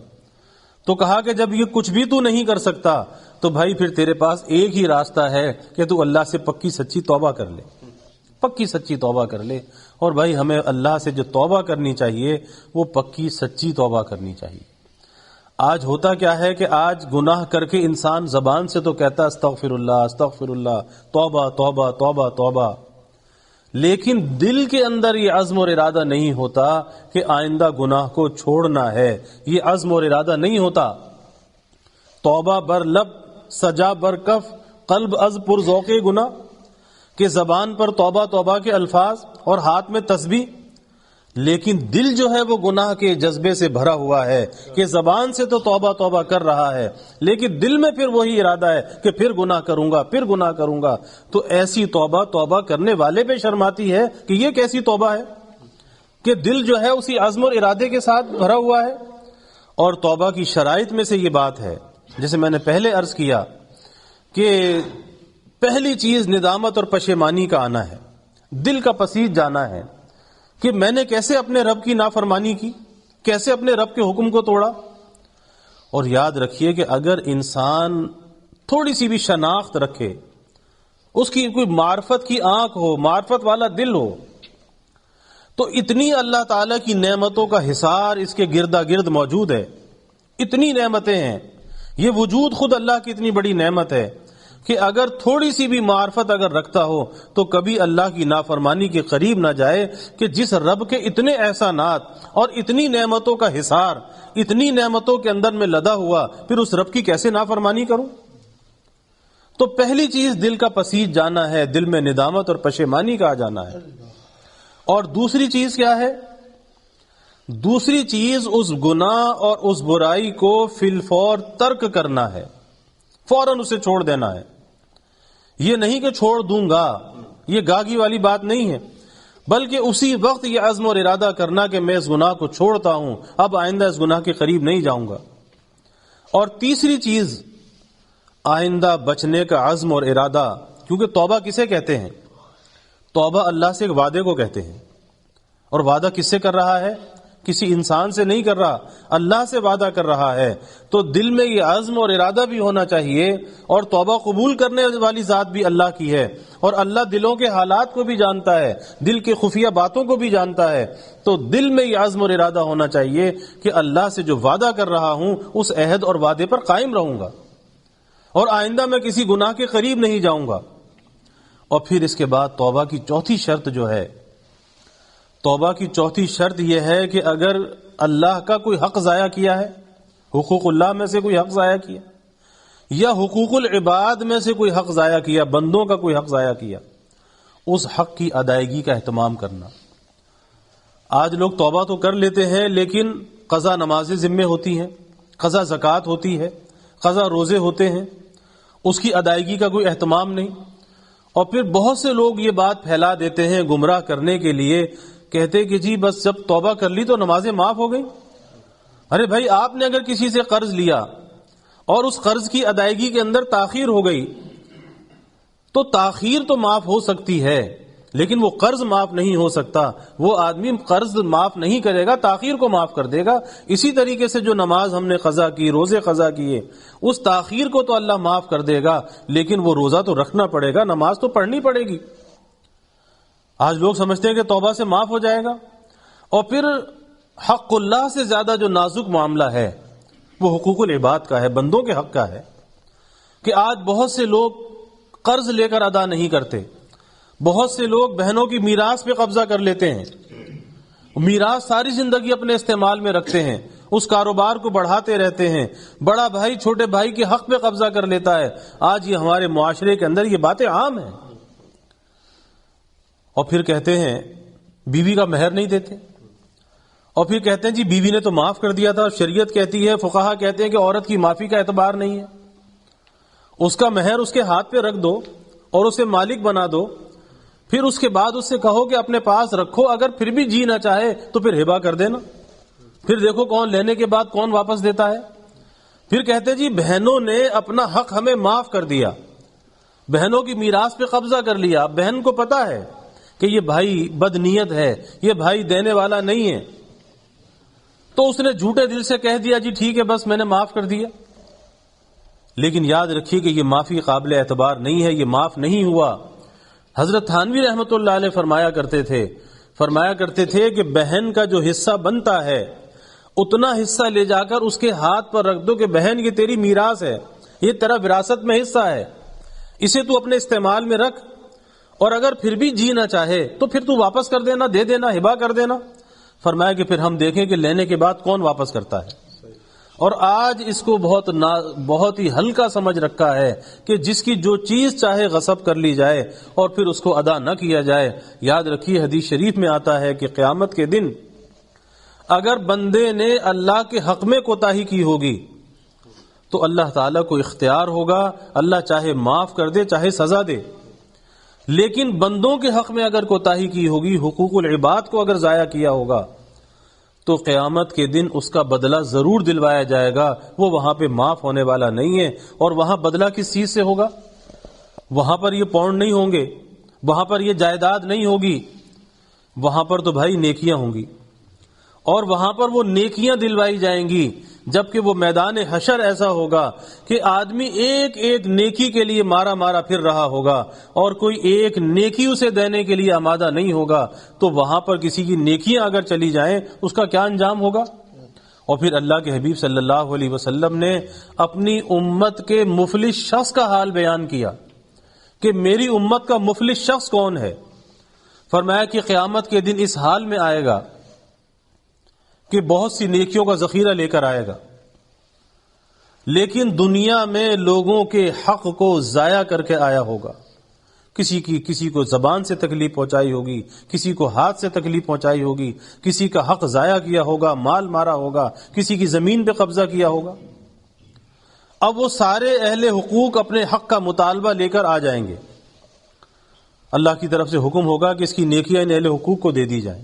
تو کہا کہ جب یہ کچھ بھی تو نہیں کر سکتا تو بھائی پھر تیرے پاس ایک ہی راستہ ہے کہ تو اللہ سے پکی سچی توبہ کر لے، پکی سچی توبہ کر لے۔ اور بھائی ہمیں اللہ سے جو توبہ کرنی چاہیے وہ پکی سچی توبہ کرنی چاہیے۔ آج ہوتا کیا ہے کہ آج گناہ کر کے انسان زبان سے تو کہتا استغفر اللہ، توبہ توبہ توبہ توبہ، لیکن دل کے اندر یہ عزم اور ارادہ نہیں ہوتا کہ آئندہ گناہ کو چھوڑنا ہے، یہ عزم اور ارادہ نہیں ہوتا۔ توبہ بر لب سجا بر کف قلب از پر ذوق گناہ، کہ زبان پر توبہ توبہ کے الفاظ اور ہاتھ میں تسبیح، لیکن دل جو ہے وہ گناہ کے جذبے سے بھرا ہوا ہے کہ زبان سے تو توبہ توبہ کر رہا ہے لیکن دل میں پھر وہی ارادہ ہے کہ پھر گناہ کروں گا، پھر گناہ کروں گا۔ تو ایسی توبہ کرنے والے پہ شرم آتی ہے کہ یہ کیسی توبہ ہے کہ دل جو ہے اسی عزم اور ارادے کے ساتھ بھرا ہوا ہے۔ اور توبہ کی شرائط میں سے یہ بات ہے، جیسے میں نے پہلے عرض کیا کہ پہلی چیز ندامت اور پشیمانی کا آنا ہے، دل کا پسیج جانا ہے کہ میں نے کیسے اپنے رب کی نافرمانی کی، کیسے اپنے رب کے حکم کو توڑا۔ اور یاد رکھیے کہ اگر انسان تھوڑی سی بھی شناخت رکھے، اس کی کوئی معرفت کی آنکھ ہو، معرفت والا دل ہو، تو اتنی اللہ تعالی کی نعمتوں کا حصار اس کے گردا گرد موجود ہے، اتنی نعمتیں ہیں، یہ وجود خود اللہ کی اتنی بڑی نعمت ہے کہ اگر تھوڑی سی بھی معرفت اگر رکھتا ہو تو کبھی اللہ کی نافرمانی کے قریب نہ جائے کہ جس رب کے اتنے احسانات اور اتنی نعمتوں کا حصار اتنی نعمتوں کے اندر میں لدا ہوا، پھر اس رب کی کیسے نافرمانی کروں۔ تو پہلی چیز دل کا پسیج جانا ہے، دل میں ندامت اور پشیمانی کا آ جانا ہے۔ اور دوسری چیز کیا ہے؟ دوسری چیز اس گناہ اور اس برائی کو فی الفور ترک کرنا ہے، فوراً اسے چھوڑ دینا ہے۔ یہ نہیں کہ چھوڑ دوں گا، یہ گاگی والی بات نہیں ہے، بلکہ اسی وقت یہ عزم اور ارادہ کرنا کہ میں اس گناہ کو چھوڑتا ہوں، اب آئندہ اس گناہ کے قریب نہیں جاؤں گا۔ اور تیسری چیز آئندہ بچنے کا عزم اور ارادہ، کیونکہ توبہ کسے کہتے ہیں؟ توبہ اللہ سے ایک وعدے کو کہتے ہیں، اور وعدہ کس سے کر رہا ہے؟ کسی انسان سے نہیں کر رہا، اللہ سے وعدہ کر رہا ہے، تو دل میں یہ عزم اور ارادہ بھی ہونا چاہیے، اور توبہ قبول کرنے والی ذات بھی اللہ کی ہے، اور اللہ دلوں کے حالات کو بھی جانتا ہے، دل کے خفیہ باتوں کو بھی جانتا ہے، تو دل میں یہ عزم اور ارادہ ہونا چاہیے کہ اللہ سے جو وعدہ کر رہا ہوں اس عہد اور وعدے پر قائم رہوں گا، اور آئندہ میں کسی گناہ کے قریب نہیں جاؤں گا۔ اور پھر اس کے بعد توبہ کی چوتھی شرط جو ہے، توبہ کی چوتھی شرط یہ ہے کہ اگر اللہ کا کوئی حق ضائع کیا ہے، حقوق اللہ میں سے کوئی حق ضائع کیا، یا حقوق العباد میں سے کوئی حق ضائع کیا، بندوں کا کوئی حق ضائع کیا، اس حق کی ادائیگی کا اہتمام کرنا۔ آج لوگ توبہ تو کر لیتے ہیں، لیکن قضا نمازیں ذمے ہوتی ہیں، قضا زکوٰۃ ہوتی ہے، قضا روزے ہوتے ہیں، اس کی ادائیگی کا کوئی اہتمام نہیں۔ اور پھر بہت سے لوگ یہ بات پھیلا دیتے ہیں گمراہ کرنے کے لیے، کہتے کہ جی بس جب توبہ کر لی تو نمازیں معاف ہو گئی۔ ارے بھائی، آپ نے اگر کسی سے قرض لیا اور اس قرض کی ادائیگی کے اندر تاخیر ہو گئی تو تاخیر تو معاف ہو سکتی ہے، لیکن وہ قرض معاف نہیں ہو سکتا۔ وہ آدمی قرض معاف نہیں کرے گا، تاخیر کو معاف کر دے گا۔ اسی طریقے سے جو نماز ہم نے قضا کی، روزے قضا کیے، اس تاخیر کو تو اللہ معاف کر دے گا، لیکن وہ روزہ تو رکھنا پڑے گا، نماز تو پڑھنی پڑے گی۔ آج لوگ سمجھتے ہیں کہ توبہ سے معاف ہو جائے گا۔ اور پھر حق اللہ سے زیادہ جو نازک معاملہ ہے وہ حقوق العباد کا ہے، بندوں کے حق کا ہے، کہ آج بہت سے لوگ قرض لے کر ادا نہیں کرتے، بہت سے لوگ بہنوں کی میراث پہ قبضہ کر لیتے ہیں، میراث ساری زندگی اپنے استعمال میں رکھتے ہیں، اس کاروبار کو بڑھاتے رہتے ہیں، بڑا بھائی چھوٹے بھائی کے حق پہ قبضہ کر لیتا ہے۔ آج یہ ہمارے معاشرے کے اندر یہ باتیں عام ہیں۔ اور پھر کہتے ہیں بیوی کا مہر نہیں دیتے، اور پھر کہتے ہیں جی بیوی نے تو معاف کر دیا تھا، شریعت کہتی ہے، فقہا کہتے ہیں کہ عورت کی معافی کا اعتبار نہیں ہے، اس کا مہر اس کے ہاتھ پہ رکھ دو اور اسے مالک بنا دو، پھر اس کے بعد اس سے کہو کہ اپنے پاس رکھو، اگر پھر بھی جی نہ چاہے تو پھر ہبہ کر دینا، پھر دیکھو کون لینے کے بعد کون واپس دیتا ہے۔ پھر کہتے جی بہنوں نے اپنا حق ہمیں معاف کر دیا، بہنوں کی میراث پہ قبضہ کر لیا، بہن کو پتا ہے کہ یہ بھائی بد نیت ہے، یہ بھائی دینے والا نہیں ہے، تو اس نے جھوٹے دل سے کہہ دیا جی ٹھیک ہے بس میں نے معاف کر دیا۔ لیکن یاد رکھیے کہ یہ معافی قابل اعتبار نہیں ہے، یہ معاف نہیں ہوا۔ حضرت تھانوی رحمۃ اللہ علیہ فرمایا کرتے تھے کہ بہن کا جو حصہ بنتا ہے اتنا حصہ لے جا کر اس کے ہاتھ پر رکھ دو کہ بہن یہ تیری میراث ہے، یہ تیرا وراثت میں حصہ ہے، اسے تو اپنے استعمال میں رکھ، اور اگر پھر بھی جی نہ چاہے تو پھر تو واپس کر دینا، دے دینا، ہبہ کر دینا۔ فرمایا کہ پھر ہم دیکھیں کہ لینے کے بعد کون واپس کرتا ہے۔ اور آج اس کو بہت ہی ہلکا سمجھ رکھا ہے کہ جس کی جو چیز چاہے غصب کر لی جائے اور پھر اس کو ادا نہ کیا جائے۔ یاد رکھیے حدیث شریف میں آتا ہے کہ قیامت کے دن اگر بندے نے اللہ کے حق میں کوتاہی کی ہوگی تو اللہ تعالیٰ کو اختیار ہوگا، اللہ چاہے معاف کر دے چاہے سزا دے، لیکن بندوں کے حق میں اگر کوتاہی کی ہوگی، حقوق العباد کو اگر ضائع کیا ہوگا تو قیامت کے دن اس کا بدلہ ضرور دلوایا جائے گا، وہ وہاں پہ معاف ہونے والا نہیں ہے۔ اور وہاں بدلہ کس چیز سے ہوگا؟ وہاں پر یہ پاؤنڈ نہیں ہوں گے، وہاں پر یہ جائیداد نہیں ہوگی، وہاں پر تو بھائی نیکیاں ہوں گی، اور وہاں پر وہ نیکیاں دلوائی جائیں گی، جبکہ وہ میدان حشر ایسا ہوگا کہ آدمی ایک ایک نیکی کے لیے مارا پھر رہا ہوگا اور کوئی ایک نیکی اسے دینے کے لیے آمادہ نہیں ہوگا، تو وہاں پر کسی کی نیکیاں اگر چلی جائیں اس کا کیا انجام ہوگا؟ اور پھر اللہ کے حبیب صلی اللہ علیہ وسلم نے اپنی امت کے مفلس شخص کا حال بیان کیا کہ میری امت کا مفلس شخص کون ہے۔ فرمایا کہ قیامت کے دن اس حال میں آئے گا کہ بہت سی نیکیوں کا ذخیرہ لے کر آئے گا، لیکن دنیا میں لوگوں کے حق کو ضائع کر کے آیا ہوگا، کسی کو زبان سے تکلیف پہنچائی ہوگی، کسی کو ہاتھ سے تکلیف پہنچائی ہوگی، کسی کا حق ضائع کیا ہوگا، مال مارا ہوگا، کسی کی زمین پہ قبضہ کیا ہوگا۔ اب وہ سارے اہل حقوق اپنے حق کا مطالبہ لے کر آ جائیں گے، اللہ کی طرف سے حکم ہوگا کہ اس کی نیکیاں ان اہل حقوق کو دے دی جائیں،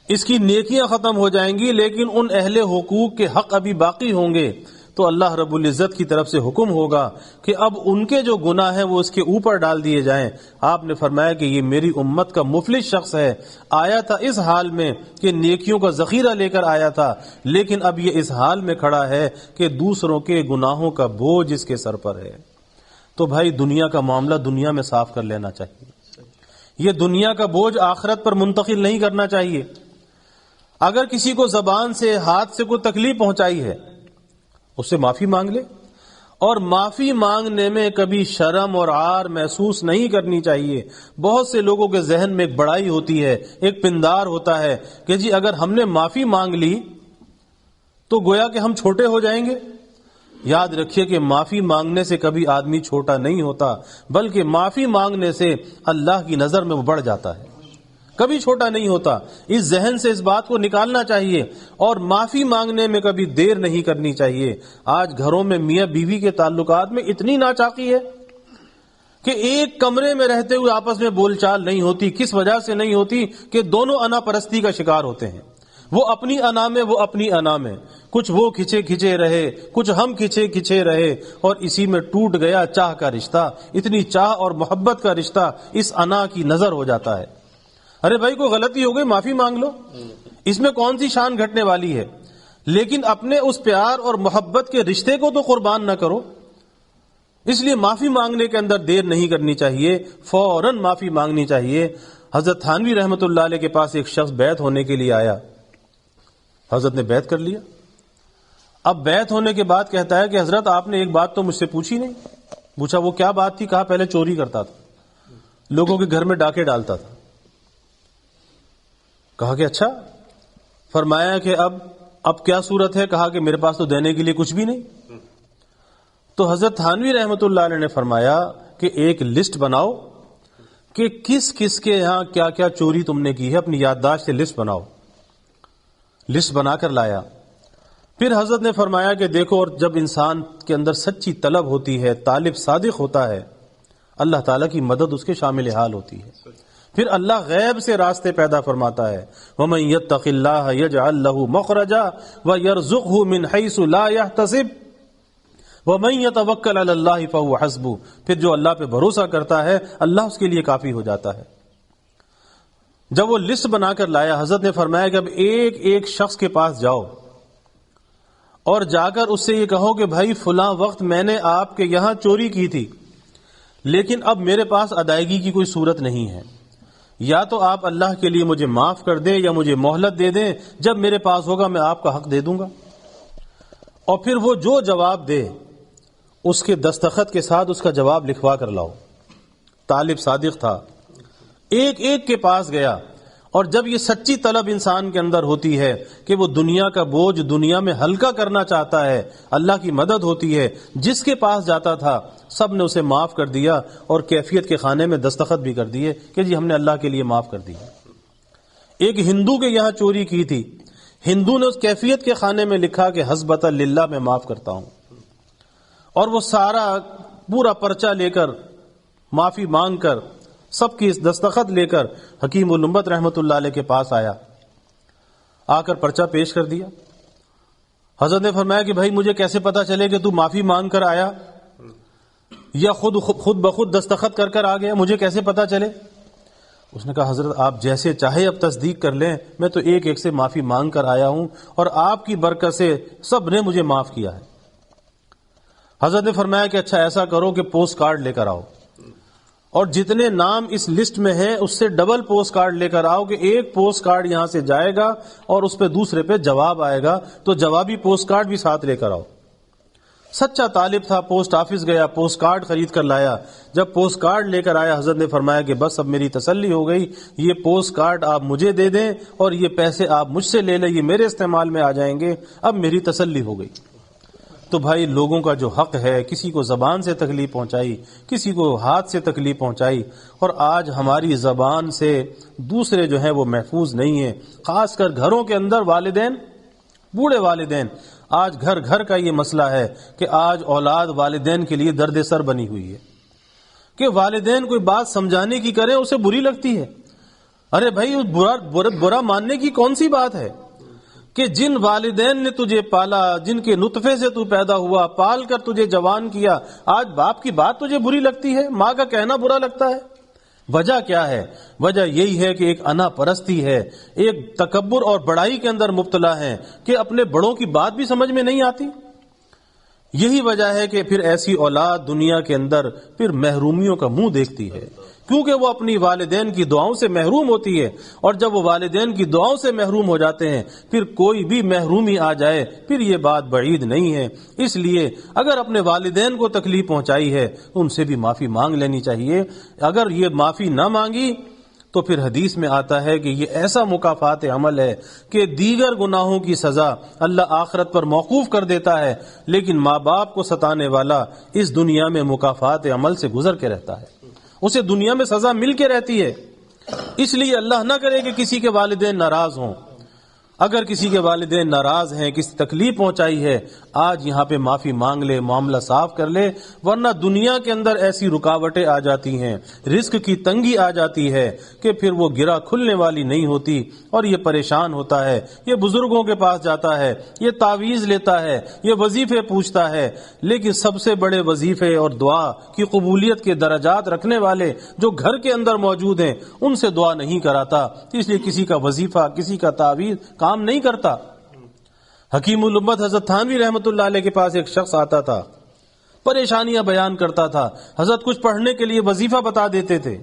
اس کی نیکیاں ختم ہو جائیں گی، لیکن ان اہل حقوق کے حق ابھی باقی ہوں گے۔ تو اللہ رب العزت کی طرف سے حکم ہوگا کہ اب ان کے جو گناہ ہیں وہ اس کے اوپر ڈال دیے جائیں۔ آپ نے فرمایا کہ یہ میری امت کا مفلس شخص ہے، آیا تھا اس حال میں کہ نیکیوں کا ذخیرہ لے کر آیا تھا، لیکن اب یہ اس حال میں کھڑا ہے کہ دوسروں کے گناہوں کا بوجھ اس کے سر پر ہے۔ تو بھائی دنیا کا معاملہ دنیا میں صاف کر لینا چاہیے، یہ دنیا کا بوجھ آخرت پر منتقل نہیں کرنا چاہیے۔ اگر کسی کو زبان سے ہاتھ سے کوئی تکلیف پہنچائی ہے اس سے معافی مانگ لے، اور معافی مانگنے میں کبھی شرم اور عار محسوس نہیں کرنی چاہیے۔ بہت سے لوگوں کے ذہن میں ایک بڑائی ہوتی ہے، ایک پندار ہوتا ہے کہ جی اگر ہم نے معافی مانگ لی تو گویا کہ ہم چھوٹے ہو جائیں گے۔ یاد رکھیے کہ معافی مانگنے سے کبھی آدمی چھوٹا نہیں ہوتا، بلکہ معافی مانگنے سے اللہ کی نظر میں وہ بڑھ جاتا ہے، کبھی چھوٹا نہیں ہوتا۔ اس ذہن سے اس بات کو نکالنا چاہیے، اور معافی مانگنے میں کبھی دیر نہیں کرنی چاہیے۔ آج گھروں میں میاں بیوی کے تعلقات میں اتنی ناچاقی ہے کہ ایک کمرے میں رہتے ہوئے آپس میں بول چال نہیں ہوتی۔ کس وجہ سے نہیں ہوتی؟ کہ دونوں انا پرستی کا شکار ہوتے ہیں، وہ اپنی انا میں، وہ اپنی انا میں، کچھ وہ کھچے کھچے رہے، کچھ ہم کھچے کھچے رہے، اور اسی میں ٹوٹ گیا چاہ کا رشتہ۔ اتنی چاہ اور محبت کا رشتہ اس انا کی نظر ہو جاتا ہے۔ ارے بھائی کوئی غلطی ہو گئی معافی مانگ لو، اس میں کون سی شان گھٹنے والی ہے؟ لیکن اپنے اس پیار اور محبت کے رشتے کو تو قربان نہ کرو۔ اس لیے معافی مانگنے کے اندر دیر نہیں کرنی چاہیے، فوراً معافی مانگنی چاہیے۔ حضرت تھانوی رحمۃ اللہ علیہ کے پاس ایک شخص بیعت ہونے کے لیے آیا، حضرت نے بیعت کر لیا۔ اب بیعت ہونے کے بعد کہتا ہے کہ حضرت آپ نے ایک بات تو مجھ سے پوچھی نہیں۔ پوچھا وہ کیا بات تھی؟ کہا پہلے چوری کرتا تھا، لوگوں کے گھر میں ڈاکے ڈالتا تھا۔ کہا کہ اچھا، فرمایا کہ اب کیا صورت ہے؟ کہا کہ میرے پاس تو دینے کے لیے کچھ بھی نہیں۔ تو حضرت تھانوی رحمۃ اللہ علیہ نے فرمایا کہ ایک لسٹ بناؤ کہ کس کس کے یہاں کیا کیا چوری تم نے کی ہے، اپنی یادداشت سے لسٹ بناؤ۔ لسٹ بنا کر لایا۔ پھر حضرت نے فرمایا کہ دیکھو، اور جب انسان کے اندر سچی طلب ہوتی ہے، طالب صادق ہوتا ہے، اللہ تعالیٰ کی مدد اس کے شامل حال ہوتی ہے۔ پھر اللہ غیب سے راستے پیدا فرماتا ہے۔ وَمَن يَتَّقِ اللَّهَ يَجْعَل لَّهُ مَخْرَجًا وَيَرْزُقْهُ مِنْ حَيْثُ لَا يَحْتَسِبُ وَمَن يَتَوَكَّلْ عَلَى اللَّهِ فَهُوَ حَسْبُهُ۔ پھر جو اللہ پہ بھروسہ کرتا ہے اللہ اس کے لیے کافی ہو جاتا ہے۔ جب وہ لسٹ بنا کر لایا، حضرت نے فرمایا کہ اب ایک ایک شخص کے پاس جاؤ اور جا کر اس سے یہ کہو کہ بھائی فلاں وقت میں نے آپ کے یہاں چوری کی تھی، لیکن اب میرے پاس ادائیگی کی کوئی صورت نہیں ہے، یا تو آپ اللہ کے لیے مجھے معاف کر دیں یا مجھے مہلت دے دیں، جب میرے پاس ہوگا میں آپ کا حق دے دوں گا۔ اور پھر وہ جو جواب دے اس کے دستخط کے ساتھ اس کا جواب لکھوا کر لاؤ۔ طالب صادق تھا، ایک ایک کے پاس گیا، اور جب یہ سچی طلب انسان کے اندر ہوتی ہے کہ وہ دنیا کا بوجھ دنیا میں ہلکا کرنا چاہتا ہے، اللہ کی مدد ہوتی ہے، جس کے پاس جاتا تھا سب نے اسے معاف کر دیا، اور کیفیت کے خانے میں دستخط بھی کر دیے کہ جی ہم نے اللہ کے لیے معاف کر دیا۔ ایک ہندو کے یہاں چوری کی تھی، ہندو نے اس کیفیت کے خانے میں لکھا کہ حسبۃ للہ میں معاف کرتا ہوں، اور وہ سارا پورا پرچہ لے کر، معافی مانگ کر، سب کی دستخط لے کر حکیم الامت رحمت اللہ علیہ کے پاس آیا، آ کر پرچہ پیش کر دیا۔ حضرت نے فرمایا کہ بھائی مجھے کیسے پتا چلے کہ تو معافی مانگ کر آیا یا خود بخود دستخط کر کر آ گیا، مجھے کیسے پتا چلے؟ اس نے کہا حضرت آپ جیسے چاہے اب تصدیق کر لیں، میں تو ایک ایک سے معافی مانگ کر آیا ہوں، اور آپ کی برکت سے سب نے مجھے معاف کیا ہے۔ حضرت نے فرمایا کہ اچھا ایسا کرو کہ پوسٹ کارڈ لے کر آؤ، اور جتنے نام اس لسٹ میں ہیں اس سے ڈبل پوسٹ کارڈ لے کر آؤ، کہ ایک پوسٹ کارڈ یہاں سے جائے گا اور اس پہ دوسرے پہ جواب آئے گا، تو جوابی پوسٹ کارڈ بھی ساتھ لے کر آؤ۔ سچا طالب تھا، پوسٹ آفس گیا، پوسٹ کارڈ خرید کر لایا۔ جب پوسٹ کارڈ لے کر آیا، حضرت نے فرمایا کہ بس اب میری تسلی ہو گئی، یہ پوسٹ کارڈ آپ مجھے دے دیں اور یہ پیسے آپ مجھ سے لے لیں، یہ میرے استعمال میں آ جائیں گے، اب میری تسلی ہو گئی۔ تو بھائی لوگوں کا جو حق ہے، کسی کو زبان سے تکلیف پہنچائی، کسی کو ہاتھ سے تکلیف پہنچائی، اور آج ہماری زبان سے دوسرے جو ہیں وہ محفوظ نہیں ہیں، خاص کر گھروں کے اندر والدین، بوڑھے والدین۔ آج گھر گھر کا یہ مسئلہ ہے کہ آج اولاد والدین کے لیے درد سر بنی ہوئی ہے، کہ والدین کوئی بات سمجھانے کی کریں اسے بری لگتی ہے۔ ارے بھائی برا ماننے کی کون سی بات ہے؟ کہ جن والدین نے تجھے پالا، جن کے نطفے سے تو پیدا ہوا، پال کر تجھے جوان کیا، آج باپ کی بات تجھے بری لگتی ہے، ماں کا کہنا برا لگتا ہے۔ وجہ کیا ہے؟ وجہ یہی ہے کہ ایک انا پرستی ہے، ایک تکبر اور بڑائی کے اندر مبتلا ہے کہ اپنے بڑوں کی بات بھی سمجھ میں نہیں آتی۔ یہی وجہ ہے کہ پھر ایسی اولاد دنیا کے اندر پھر محرومیوں کا منہ دیکھتی ہے، کیونکہ وہ اپنی والدین کی دعاؤں سے محروم ہوتی ہے، اور جب وہ والدین کی دعاؤں سے محروم ہو جاتے ہیں پھر کوئی بھی محرومی آ جائے پھر یہ بات بعید نہیں ہے۔ اس لیے اگر اپنے والدین کو تکلیف پہنچائی ہے تو ان سے بھی معافی مانگ لینی چاہیے۔ اگر یہ معافی نہ مانگی تو پھر حدیث میں آتا ہے کہ یہ ایسا مکافات عمل ہے کہ دیگر گناہوں کی سزا اللہ آخرت پر موقوف کر دیتا ہے، لیکن ماں باپ کو ستانے والا اس دنیا میں مکافات عمل سے گزر کے رہتا ہے، اسے دنیا میں سزا مل کے رہتی ہے۔ اس لیے اللہ نہ کرے کہ کسی کے والدین ناراض ہوں۔ اگر کسی کے والدین ناراض ہیں، کسی تکلیف پہنچائی ہے، آج یہاں پہ معافی مانگ لے، معاملہ صاف کر لے، ورنہ دنیا کے اندر ایسی رکاوٹیں آ جاتی ہیں، رزق کی تنگی آ جاتی ہے کہ پھر وہ گرہ کھلنے والی نہیں ہوتی اور یہ پریشان ہوتا ہے، یہ بزرگوں کے پاس جاتا ہے، یہ تعویذ لیتا ہے، یہ وظیفے پوچھتا ہے، لیکن سب سے بڑے وظیفے اور دعا کی قبولیت کے درجات رکھنے والے جو گھر کے اندر موجود ہیں ان سے دعا نہیں کراتا، اس لیے کسی کا وظیفہ، کسی کا تعویذ کام نہیں کرتا۔ حکیم الامت حضرت تھانوی رحمۃ اللہ علیہ کے پاس ایک شخص آتا تھا، پریشانیاں بیان کرتا تھا، حضرت کچھ پڑھنے کے لیے وظیفہ بتا دیتے تھے۔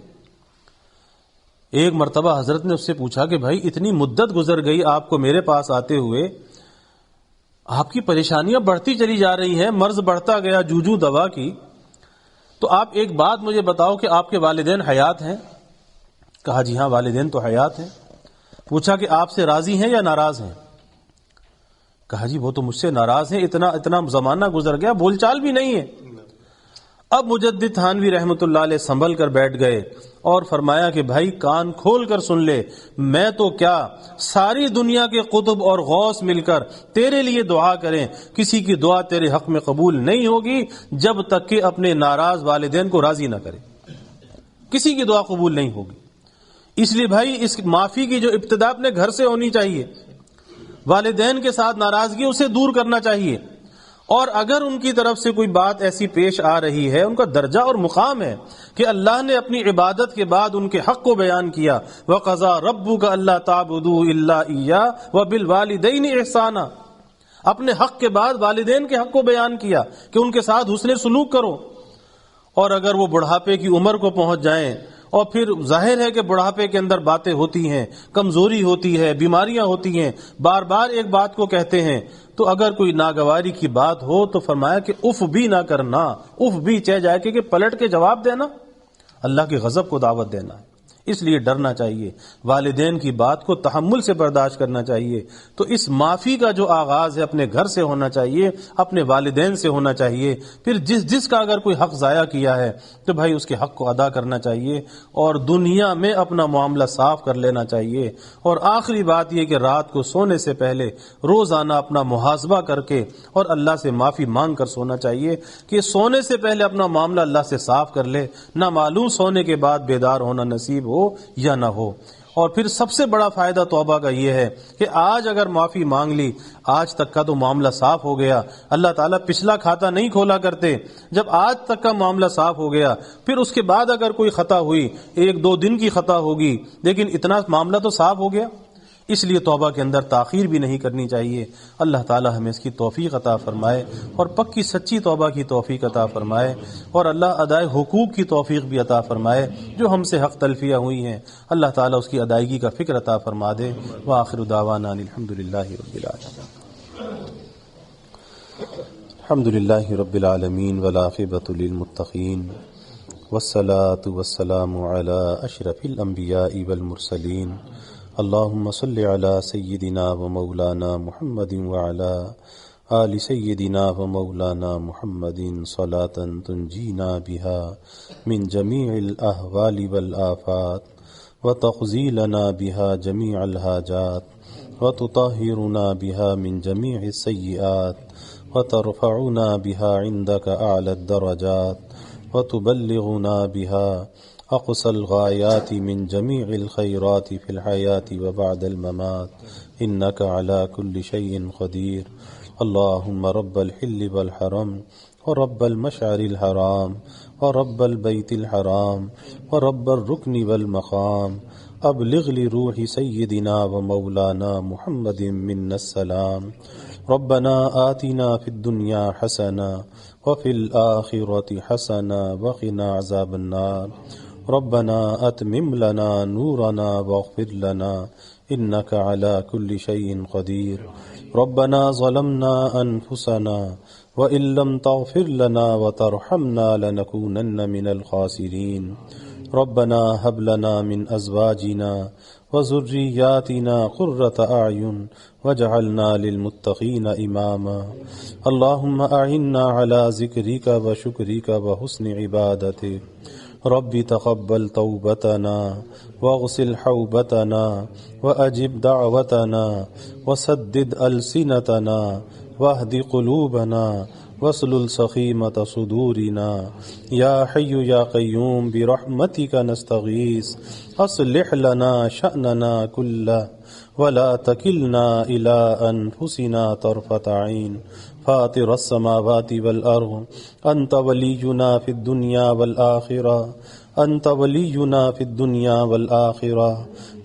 ایک مرتبہ حضرت نے اس سے پوچھا کہ بھائی اتنی مدت گزر گئی آپ کو میرے پاس آتے ہوئے، آپ کی پریشانیاں بڑھتی چلی جا رہی ہیں، مرض بڑھتا گیا جوجو دوا کی، تو آپ ایک بات مجھے بتاؤ کہ آپ کے والدین حیات ہیں؟ کہا جی ہاں والدین تو حیات ہیں۔ پوچھا کہ آپ سے راضی ہیں یا ناراض ہیں؟ کہا جی وہ تو مجھ سے ناراض ہیں، اتنا زمانہ گزر گیا، بول چال بھی نہیں ہے۔ اب مجدد تھانوی رحمۃ اللہ علیہ سنبھل کر بیٹھ گئے اور فرمایا کہ بھائی کان کھول کر سن لے، میں تو کیا ساری دنیا کے قطب اور غوث مل کر تیرے لیے دعا کریں، کسی کی دعا تیرے حق میں قبول نہیں ہوگی جب تک کہ اپنے ناراض والدین کو راضی نہ کرے، کسی کی دعا قبول نہیں ہوگی۔ اس لیے بھائی اس معافی کی جو ابتدا اپنے گھر سے ہونی چاہیے، والدین کے ساتھ ناراضگی اسے دور کرنا چاہیے، اور اگر ان کی طرف سے کوئی بات ایسی پیش آ رہی ہے، ان کا درجہ اور مقام ہے کہ اللہ نے اپنی عبادت کے بعد ان کے حق کو بیان کیا، وَقَضَىٰ رَبُّكَ أَلَّا تَعْبُدُوا إِلَّا إِيَّاهُ وَبِالْوَالِدَيْنِ إِحْسَانًا، اپنے حق کے بعد والدین کے حق کو بیان کیا کہ ان کے ساتھ حسن سلوک کرو۔ اور اگر وہ بڑھاپے کی عمر کو پہنچ جائیں، اور پھر ظاہر ہے کہ بڑھاپے کے اندر باتیں ہوتی ہیں، کمزوری ہوتی ہے، بیماریاں ہوتی ہیں، بار بار ایک بات کو کہتے ہیں، تو اگر کوئی ناگواری کی بات ہو تو فرمایا کہ اف بھی نہ کرنا، اف بھی چہ جائے کہ پلٹ کے جواب دینا، اللہ کے غضب کو دعوت دینا ہے۔ اس لیے ڈرنا چاہیے، والدین کی بات کو تحمل سے برداشت کرنا چاہیے۔ تو اس معافی کا جو آغاز ہے اپنے گھر سے ہونا چاہیے، اپنے والدین سے ہونا چاہیے۔ پھر جس کا اگر کوئی حق ضائع کیا ہے تو بھائی اس کے حق کو ادا کرنا چاہیے، اور دنیا میں اپنا معاملہ صاف کر لینا چاہیے۔ اور آخری بات یہ کہ رات کو سونے سے پہلے روزانہ اپنا محاسبہ کر کے اور اللہ سے معافی مانگ کر سونا چاہیے کہ سونے سے پہلے اپنا معاملہ اللہ سے صاف کر لے، نہ معلوم سونے کے بعد بیدار ہونا نصیب ہو یا نہ ہو۔ اور پھر سب سے بڑا فائدہ توبہ کا یہ ہے کہ آج اگر معافی مانگ لی، آج تک کا تو معاملہ صاف ہو گیا۔ اللہ تعالیٰ پچھلا کھاتا نہیں کھولا کرتے، جب آج تک کا معاملہ صاف ہو گیا پھر اس کے بعد اگر کوئی خطا ہوئی، 1-2 دن کی خطا ہوگی، لیکن اتنا معاملہ تو صاف ہو گیا۔ اس لیے توبہ کے اندر تاخیر بھی نہیں کرنی چاہیے۔ اللہ تعالی ہمیں اس کی توفیق عطا فرمائے اور پکی سچی توبہ کی توفیق عطا فرمائے، اور اللہ ادائے حقوق کی توفیق بھی عطا فرمائے۔ جو ہم سے حق تلفیہ ہوئی ہیں اللہ تعالی اس کی ادائیگی کا فکر عطا فرما دے۔ وآخر دعوانا الحمدللہ رب العالمین۔ الحمدللہ رب العالمین والعاقبۃ للمتقین، والصلاة والسلام علی اشرف الانبیاء والمرسلین۔ اللہم صل علی سیدنا و مولانا محمد وعلی آل سیدنا و مولانا محمد صلاة تنجینا بها من جمیع الاحوال والآفات وتقضی لنا بها جمیع الحاجات وتطہرنا بها من جمیع السیئات وترفعنا بها عندك اعلی الدرجات وتبلغنا بها أقصى الغايات من جميع الخيرات في الحياة وبعد الممات إنك على كل شيء قدير. اللهم رب الحل والحرم ورب المشعر الحرام ورب البيت الحرام ورب الركن والمقام، أبلغ لروح سيدنا ومولانا محمد منا السلام. ربنا آتنا في الدنيا حسنة وفي الآخرة حسنة وقنا عذاب النار. ربنا أتمم لنا نورنا واغفر لنا إنك على كل شيء قدير. ربنا ظلمنا أنفسنا وإن لم تغفر لنا وترحمنا لنكونن من الخاسرين. ربنا هب لنا من أزواجنا وذرياتنا قرة أعين واجعلنا للمتقين إماما. اللهم أعنا على ذكرك وشكرك وحسن عبادتك. رب تقبل توبتنا واغسل حوبتنا وأجب دعوتنا وسدد ألسنتنا واهد قلوبنا واسلل سخيمة صدورنا. يا حي يا قيوم برحمتك نستغيث، أصلح لنا شأننا كله ولا تكلنا إلى أنفسنا طرفة عين. فاطر السماوات والأرض أنت ولينا في الدنيا والآخرة، أنت ولينا في الدنيا والآخرة.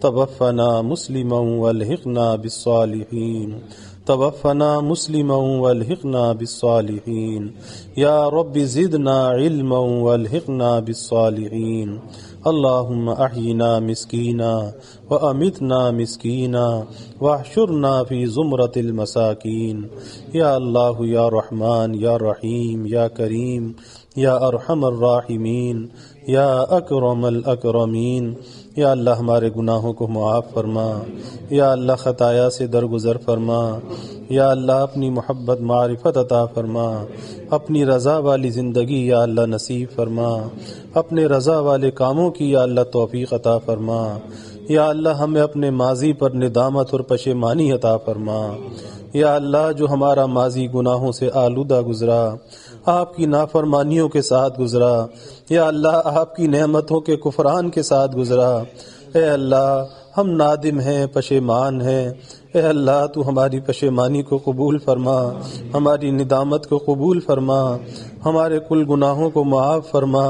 توفنا مسلما والحقنا بالصالحين، توفنا مسلما والحقنا بالصالحين. يا رب زدنا علما والحقنا بالصالحين. اللهم أحينا مسكينا وأمتنا مسكينا واحشرنا في زمرة المساكين. يا الله يا رحمن يا رحيم يا كريم يا أرحم الراحمین یا اکرم الاکرمین. یا اللہ ہمارے گناہوں کو معاف فرما، یا اللہ خطایا سے درگزر فرما، یا اللہ اپنی محبت معرفت عطا فرما، اپنی رضا والی زندگی یا اللہ نصیب فرما، اپنے رضا والے کاموں کی یا اللہ توفیق عطا فرما. یا اللہ ہمیں اپنے ماضی پر ندامت اور پشیمانی عطا فرما. یا اللہ جو ہمارا ماضی گناہوں سے آلودہ گزرا، آپ کی نافرمانیوں کے ساتھ گزرا، یا اللہ آپ کی نعمتوں کے کفران کے ساتھ گزرا، اے اللہ ہم نادم ہیں، پشیمان ہیں. اے اللہ تو ہماری پشیمانی کو قبول فرما، ہماری ندامت کو قبول فرما، ہمارے کل گناہوں کو معاف فرما.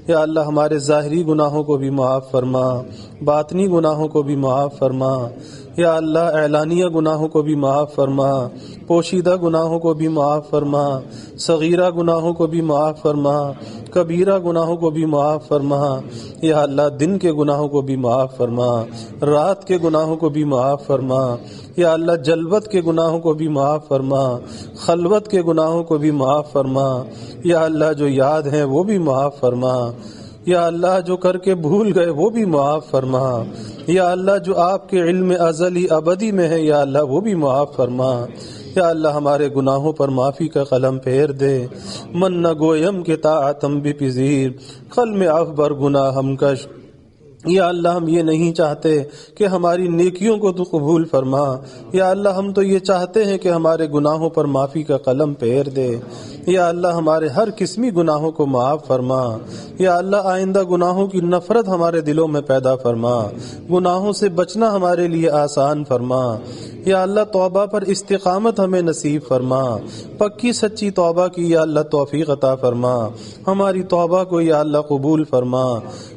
یا اللہ ہمارے ظاہری گناہوں کو بھی معاف فرما، باطنی گناہوں کو بھی معاف فرما. یا اللہ اعلانیہ گناہوں کو بھی معاف فرما، پوشیدہ گناہوں کو بھی معاف فرما، صغیرہ گناہوں کو بھی معاف فرما، کبیرہ گناہوں کو بھی معاف فرما. یا اللہ دن کے گناہوں کو بھی معاف فرما، رات کے گناہوں کو بھی معاف فرما. یا اللہ جلوت کے گناہوں کو بھی معاف فرما، خلوت کے گناہوں کو بھی معاف فرما. یا اللہ جو یاد ہیں وہ بھی معاف فرما. یا اللہ جو کر کے بھول گئے وہ بھی معاف فرما. یا اللہ جو آپ کے علم ازلی ابدی میں ہے یا اللہ وہ بھی معاف فرما. یا اللہ ہمارے گناہوں پر معافی کا قلم پھیر دے. من نہ گویم کے طاعتم بھی پذیر، قلم اخبر گناہ ہم کش. یا اللہ ہم یہ نہیں چاہتے کہ ہماری نیکیوں کو تو قبول فرما، یا اللہ ہم تو یہ چاہتے ہیں کہ ہمارے گناہوں پر معافی کا قلم پھیر دے. یا اللہ ہمارے ہر قسمی گناہوں کو معاف فرما. یا اللہ آئندہ گناہوں کی نفرت ہمارے دلوں میں پیدا فرما، گناہوں سے بچنا ہمارے لیے آسان فرما. یا اللہ توبہ پر استقامت ہمیں نصیب فرما، پکی سچی توبہ کی یا اللہ توفیق عطا فرما. ہماری توبہ کو یا اللہ قبول فرما.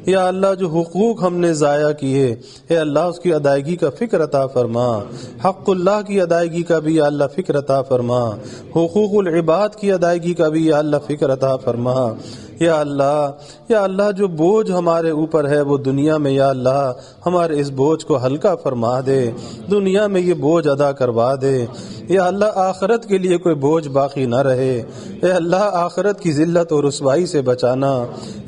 یا اللہ جو حقوق ہم نے ضائع کیے اے اللہ اس کی ادائیگی کا فکر عطا فرما. حق اللہ کی ادائیگی کا بھی یا اللہ فکر عطا فرما، حقوق العباد کی ادائیگی کا بھی یا اللہ فکر عطا فرما. یا اللہ جو بوجھ ہمارے اوپر ہے وہ دنیا میں یا اللہ ہمارے اس بوجھ کو ہلکا فرما دے، دنیا میں یہ بوجھ ادا کروا دے. یا اللہ آخرت کے لیے کوئی بوجھ باقی نہ رہے. اے اللہ آخرت کی ذلت اور رسوائی سے بچانا.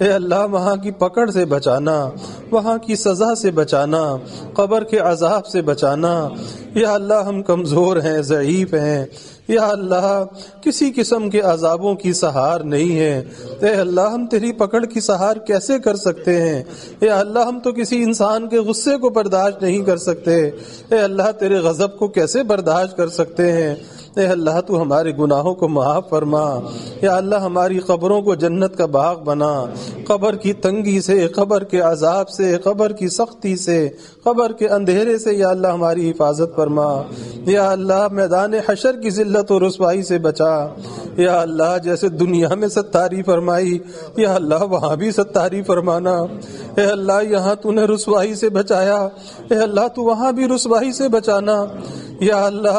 اے اللہ وہاں کی پکڑ سے بچانا، وہاں کی سزا سے بچانا، قبر کے عذاب سے بچانا. یا اللہ ہم کمزور ہیں، ضعیف ہیں. یا اللہ کسی قسم کے عذابوں کی سہار نہیں ہے. اے اللہ ہم تیری پکڑ کی سہار کیسے کر سکتے ہیں؟ اے اللہ ہم تو کسی انسان کے غصے کو برداشت نہیں کر سکتے. اے اللہ تیرے غضب کو کیسے برداشت کر سکتے ہیں؟ اے اللہ تو ہمارے گناہوں کو معاف فرما، یا اللہ ہماری قبروں کو جنت کا باغ بنا، قبر کی تنگی سے، قبر کے عذاب سے، قبر کی سختی سے، قبر کے اندھیرے سے یا اللہ ہماری حفاظت فرما، یا اللہ میدان حشر کی ذلت و رسوائی سے بچا، یا اللہ جیسے دنیا میں ستاری فرمائی یا اللہ وہاں بھی ستاری فرمانا، اے اللہ یہاں تو نے رسوائی سے بچایا، اے اللہ تو وہاں بھی رسوائی سے بچانا، یا اللہ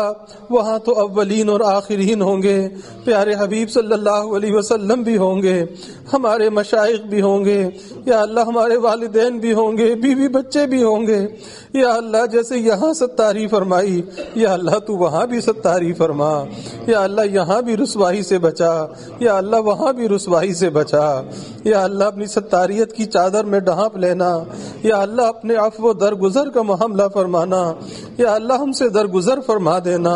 وہاں تو اولین اور آخرین ہوں گے، پیارے حبیب صلی اللہ علیہ وسلم بھی ہوں گے، ہمارے مشائخ بھی ہوں گے، یا اللہ ہمارے والدین بھی ہوں گے، بیوی بچے بھی ہوں گے، یا اللہ جیسے یہاں ستاری فرمائی یا اللہ تو وہاں بھی ستاری فرما، یا اللہ یہاں بھی رسوائی سے بچا، یا اللہ وہاں بھی رسوائی سے بچا، یا اللہ اپنی ستاریت کی چادر میں ڈھانپ لینا، یا اللہ اپنے عفو و درگزر کا معاملہ فرمانا، یا اللہ ہم سے درگزر فرما دینا،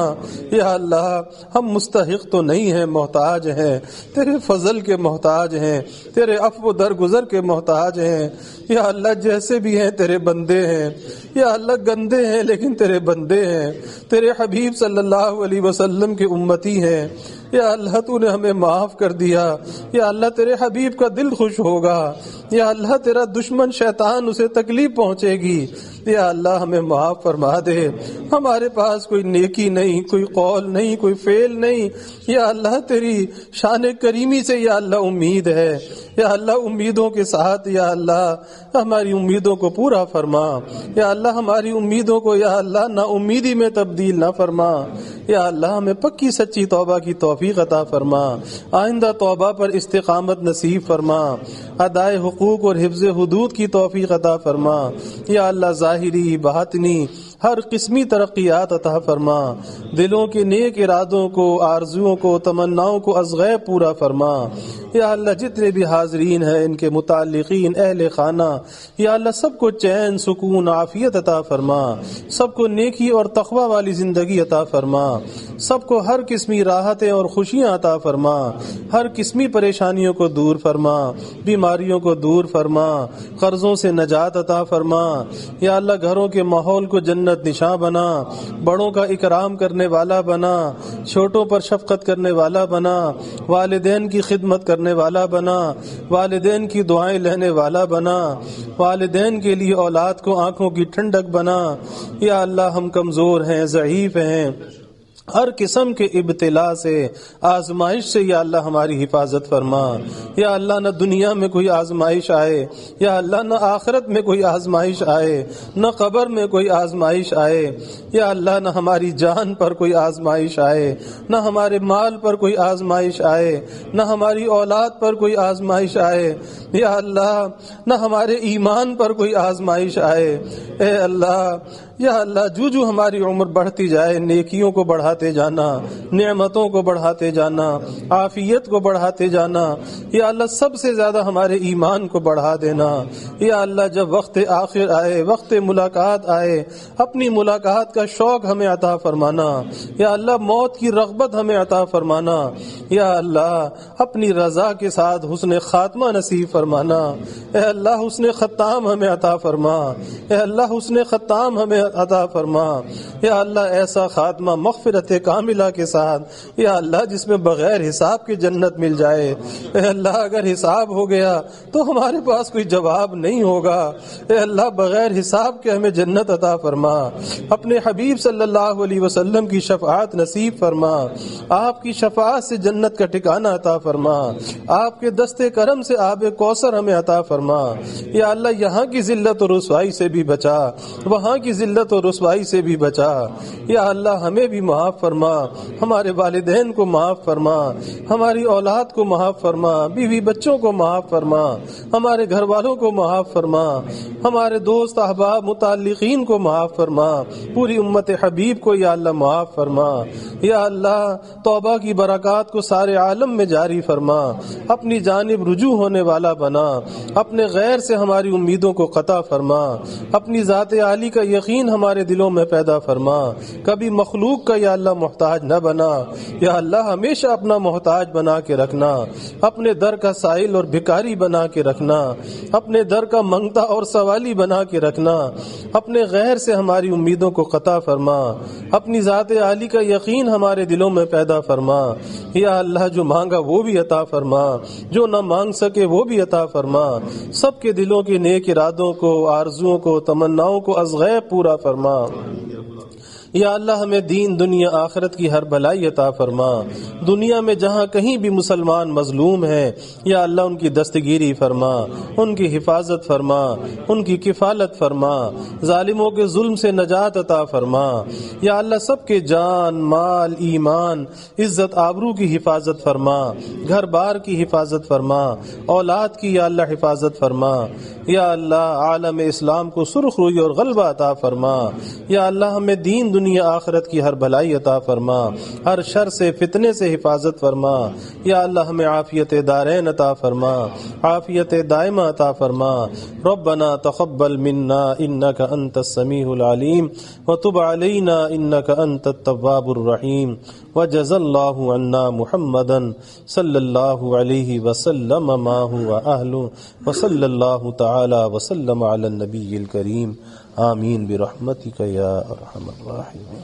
یا اللہ ہم مستحق تو نہیں ہیں، محتاج ہیں، تیرے فضل کے محتاج ہیں، تیرے عفو و درگزر کے محتاج ہیں، یا اللہ جیسے بھی ہیں تیرے بندے ہیں، یا اللہ گندے ہیں لیکن تیرے بندے ہیں، تیرے حبیب صلی اللہ علیہ وسلم کے امتی ہیں، یا اللہ تو نے ہمیں معاف کر دیا، یا اللہ تیرے حبیب کا دل خوش ہوگا، یا اللہ تیرا دشمن شیطان اسے تکلیف پہنچے گی، یا اللہ ہمیں معاف فرما دے، ہمارے پاس کوئی نیکی نہیں، کوئی قول نہیں، کوئی فعل نہیں، یا اللہ تیری شان کریمی سے یا اللہ امید ہے، یا اللہ امیدوں کے ساتھ یا اللہ ہماری امیدوں کو پورا فرما، یا اللہ ہماری امیدوں کو یا اللہ نا امیدی میں تبدیل نہ فرما، یا اللہ ہمیں پکی سچی توبہ کی توفیق عطا فرما، آئندہ توبہ پر استقامت نصیب فرما، ادائے حقوق اور حفظ حدود کی توفیق عطا فرما، یا اللہ ظاہری باطنی ہر قسمی ترقیات عطا فرما، دلوں کے نیک ارادوں کو، آرزوؤں کو، تمناؤں کو از غیب پورا فرما، یا اللہ جتنے بھی حاضرین ہیں ان کے متعلقین اہل خانہ یا اللہ سب کو چین سکون عافیت عطا فرما، سب کو نیکی اور تقوی والی زندگی عطا فرما، سب کو ہر قسمی راحتیں اور خوشیاں عطا فرما، ہر قسمی پریشانیوں کو دور فرما، بیماریوں کو دور فرما، قرضوں سے نجات عطا فرما، یا اللہ گھروں کے ماحول کو جنت نشاں بنا، بڑوں کا اکرام کرنے والا بنا، چھوٹوں پر شفقت کرنے والا بنا، والدین کی خدمت کرنے والا بنا، والدین کی دعائیں لینے والا بنا، والدین کے لیے اولاد کو آنکھوں کی ٹھنڈک بنا، یا اللہ ہم کمزور ہیں، ضعیف ہیں، ہر قسم کے ابتلا سے، آزمائش سے یا اللہ ہماری حفاظت فرما، یا اللہ نہ دنیا میں کوئی آزمائش آئے، یا اللہ نہ آخرت میں کوئی آزمائش آئے، نہ قبر میں کوئی آزمائش آئے، یا اللہ نہ ہماری جان پر کوئی آزمائش آئے، نہ ہمارے مال پر کوئی آزمائش آئے، نہ ہماری اولاد پر کوئی آزمائش آئے، یا اللہ نہ ہمارے ایمان پر کوئی آزمائش آئے، اے اللہ یا اللہ جو ہماری عمر بڑھتی جائے نیکیوں کو بڑھاتے جانا، نعمتوں کو بڑھاتے جانا، عافیت کو بڑھاتے جانا، یا اللہ سب سے زیادہ ہمارے ایمان کو بڑھا دینا، یا اللہ جب وقت آخر آئے، وقت ملاقات آئے، اپنی ملاقات کا شوق ہمیں عطا فرمانا، یا اللہ موت کی رغبت ہمیں عطا فرمانا، یا اللہ اپنی رضا کے ساتھ حسن خاتمہ نصیب فرمانا، اے اللہ حسن ختام ہمیں عطا فرما، اے اللہ حسن ختام ہمیں عطا فرما، یا اللہ ایسا خاتمہ مغفرت کاملہ کے ساتھ، یا اللہ جس میں بغیر حساب کے جنت مل جائے، اے اللہ اگر حساب ہو گیا تو ہمارے پاس کوئی جواب نہیں ہوگا، اے اللہ بغیر حساب کے ہمیں جنت عطا فرما، اپنے حبیب صلی اللہ علیہ وسلم کی شفاعت نصیب فرما، آپ کی شفاعت سے جنت کا ٹھکانہ عطا فرما، آپ کے دستے کرم سے آب کوثر ہمیں عطا فرما، یا اللہ یہاں کی ذلت و رسوائی سے بھی بچا، وہاں کی ذلت اور رسوائی سے بھی بچا، یا اللہ ہمیں بھی معاف فرما، ہمارے والدین کو معاف فرما، ہماری اولاد کو معاف فرما، بیوی بچوں کو معاف فرما، ہمارے گھر والوں کو معاف فرما، ہمارے دوست احباب متعلقین کو معاف فرما، پوری امت حبیب کو یا اللہ معاف فرما، یا اللہ توبہ کی برکات کو سارے عالم میں جاری فرما، اپنی جانب رجوع ہونے والا بنا، اپنے غیر سے ہماری امیدوں کو قطع فرما، اپنی ذات عالی کا یقین ہمارے دلوں میں پیدا فرما، کبھی مخلوق کا یا اللہ محتاج نہ بنا، یا اللہ ہمیشہ اپنا محتاج بنا کے رکھنا، اپنے در کا سائل اور بھکاری بنا کے رکھنا، اپنے در کا منگتا اور سوالی بنا کے رکھنا، اپنے غیر سے ہماری امیدوں کو قطع فرما، اپنی ذات عالی کا یقین ہمارے دلوں میں پیدا فرما، یا اللہ جو مانگا وہ بھی عطا فرما، جو نہ مانگ سکے وہ بھی عطا فرما، سب کے دلوں کے نیک ارادوں کو، آرزوؤں کو، تمناؤں کو از غیب پورا فرما۔ یا اللہ ہمیں دین دنیا آخرت کی ہر بھلائی عطا فرما، دنیا میں جہاں کہیں بھی مسلمان مظلوم ہیں یا اللہ ان کی دستگیری فرما، ان کی حفاظت فرما، ان کی کفالت فرما، ظالموں کے ظلم سے نجات عطا فرما۔ یا اللہ سب کے جان، مال، ایمان، عزت، آبرو کی حفاظت فرما، گھر بار کی حفاظت فرما، اولاد کی یا اللہ حفاظت فرما۔ یا اللہ عالم اسلام کو سرخ روئی اور غلبہ عطا فرما۔ یا اللہ ہمیں دین دنیا آخرت کی ہر بھلائی عطا فرما، ہر شر سے، فتنے سے حفاظت فرما۔ یا اللہ ہمیں عافیت دارین عطا فرما، عافیت دائمہ عطا فرما۔ ربنا تقبل منا انک انت السمیع العلیم وتب علینا انک انت التواب الرحیم، وجزا اللہ عنا محمدا صلی اللہ علیہ وسلم ما هو اہلہ، وصلی اللہ تعالی وسلم علی النبی الکریم، آمین برحمتک یا ارحم الراحمین۔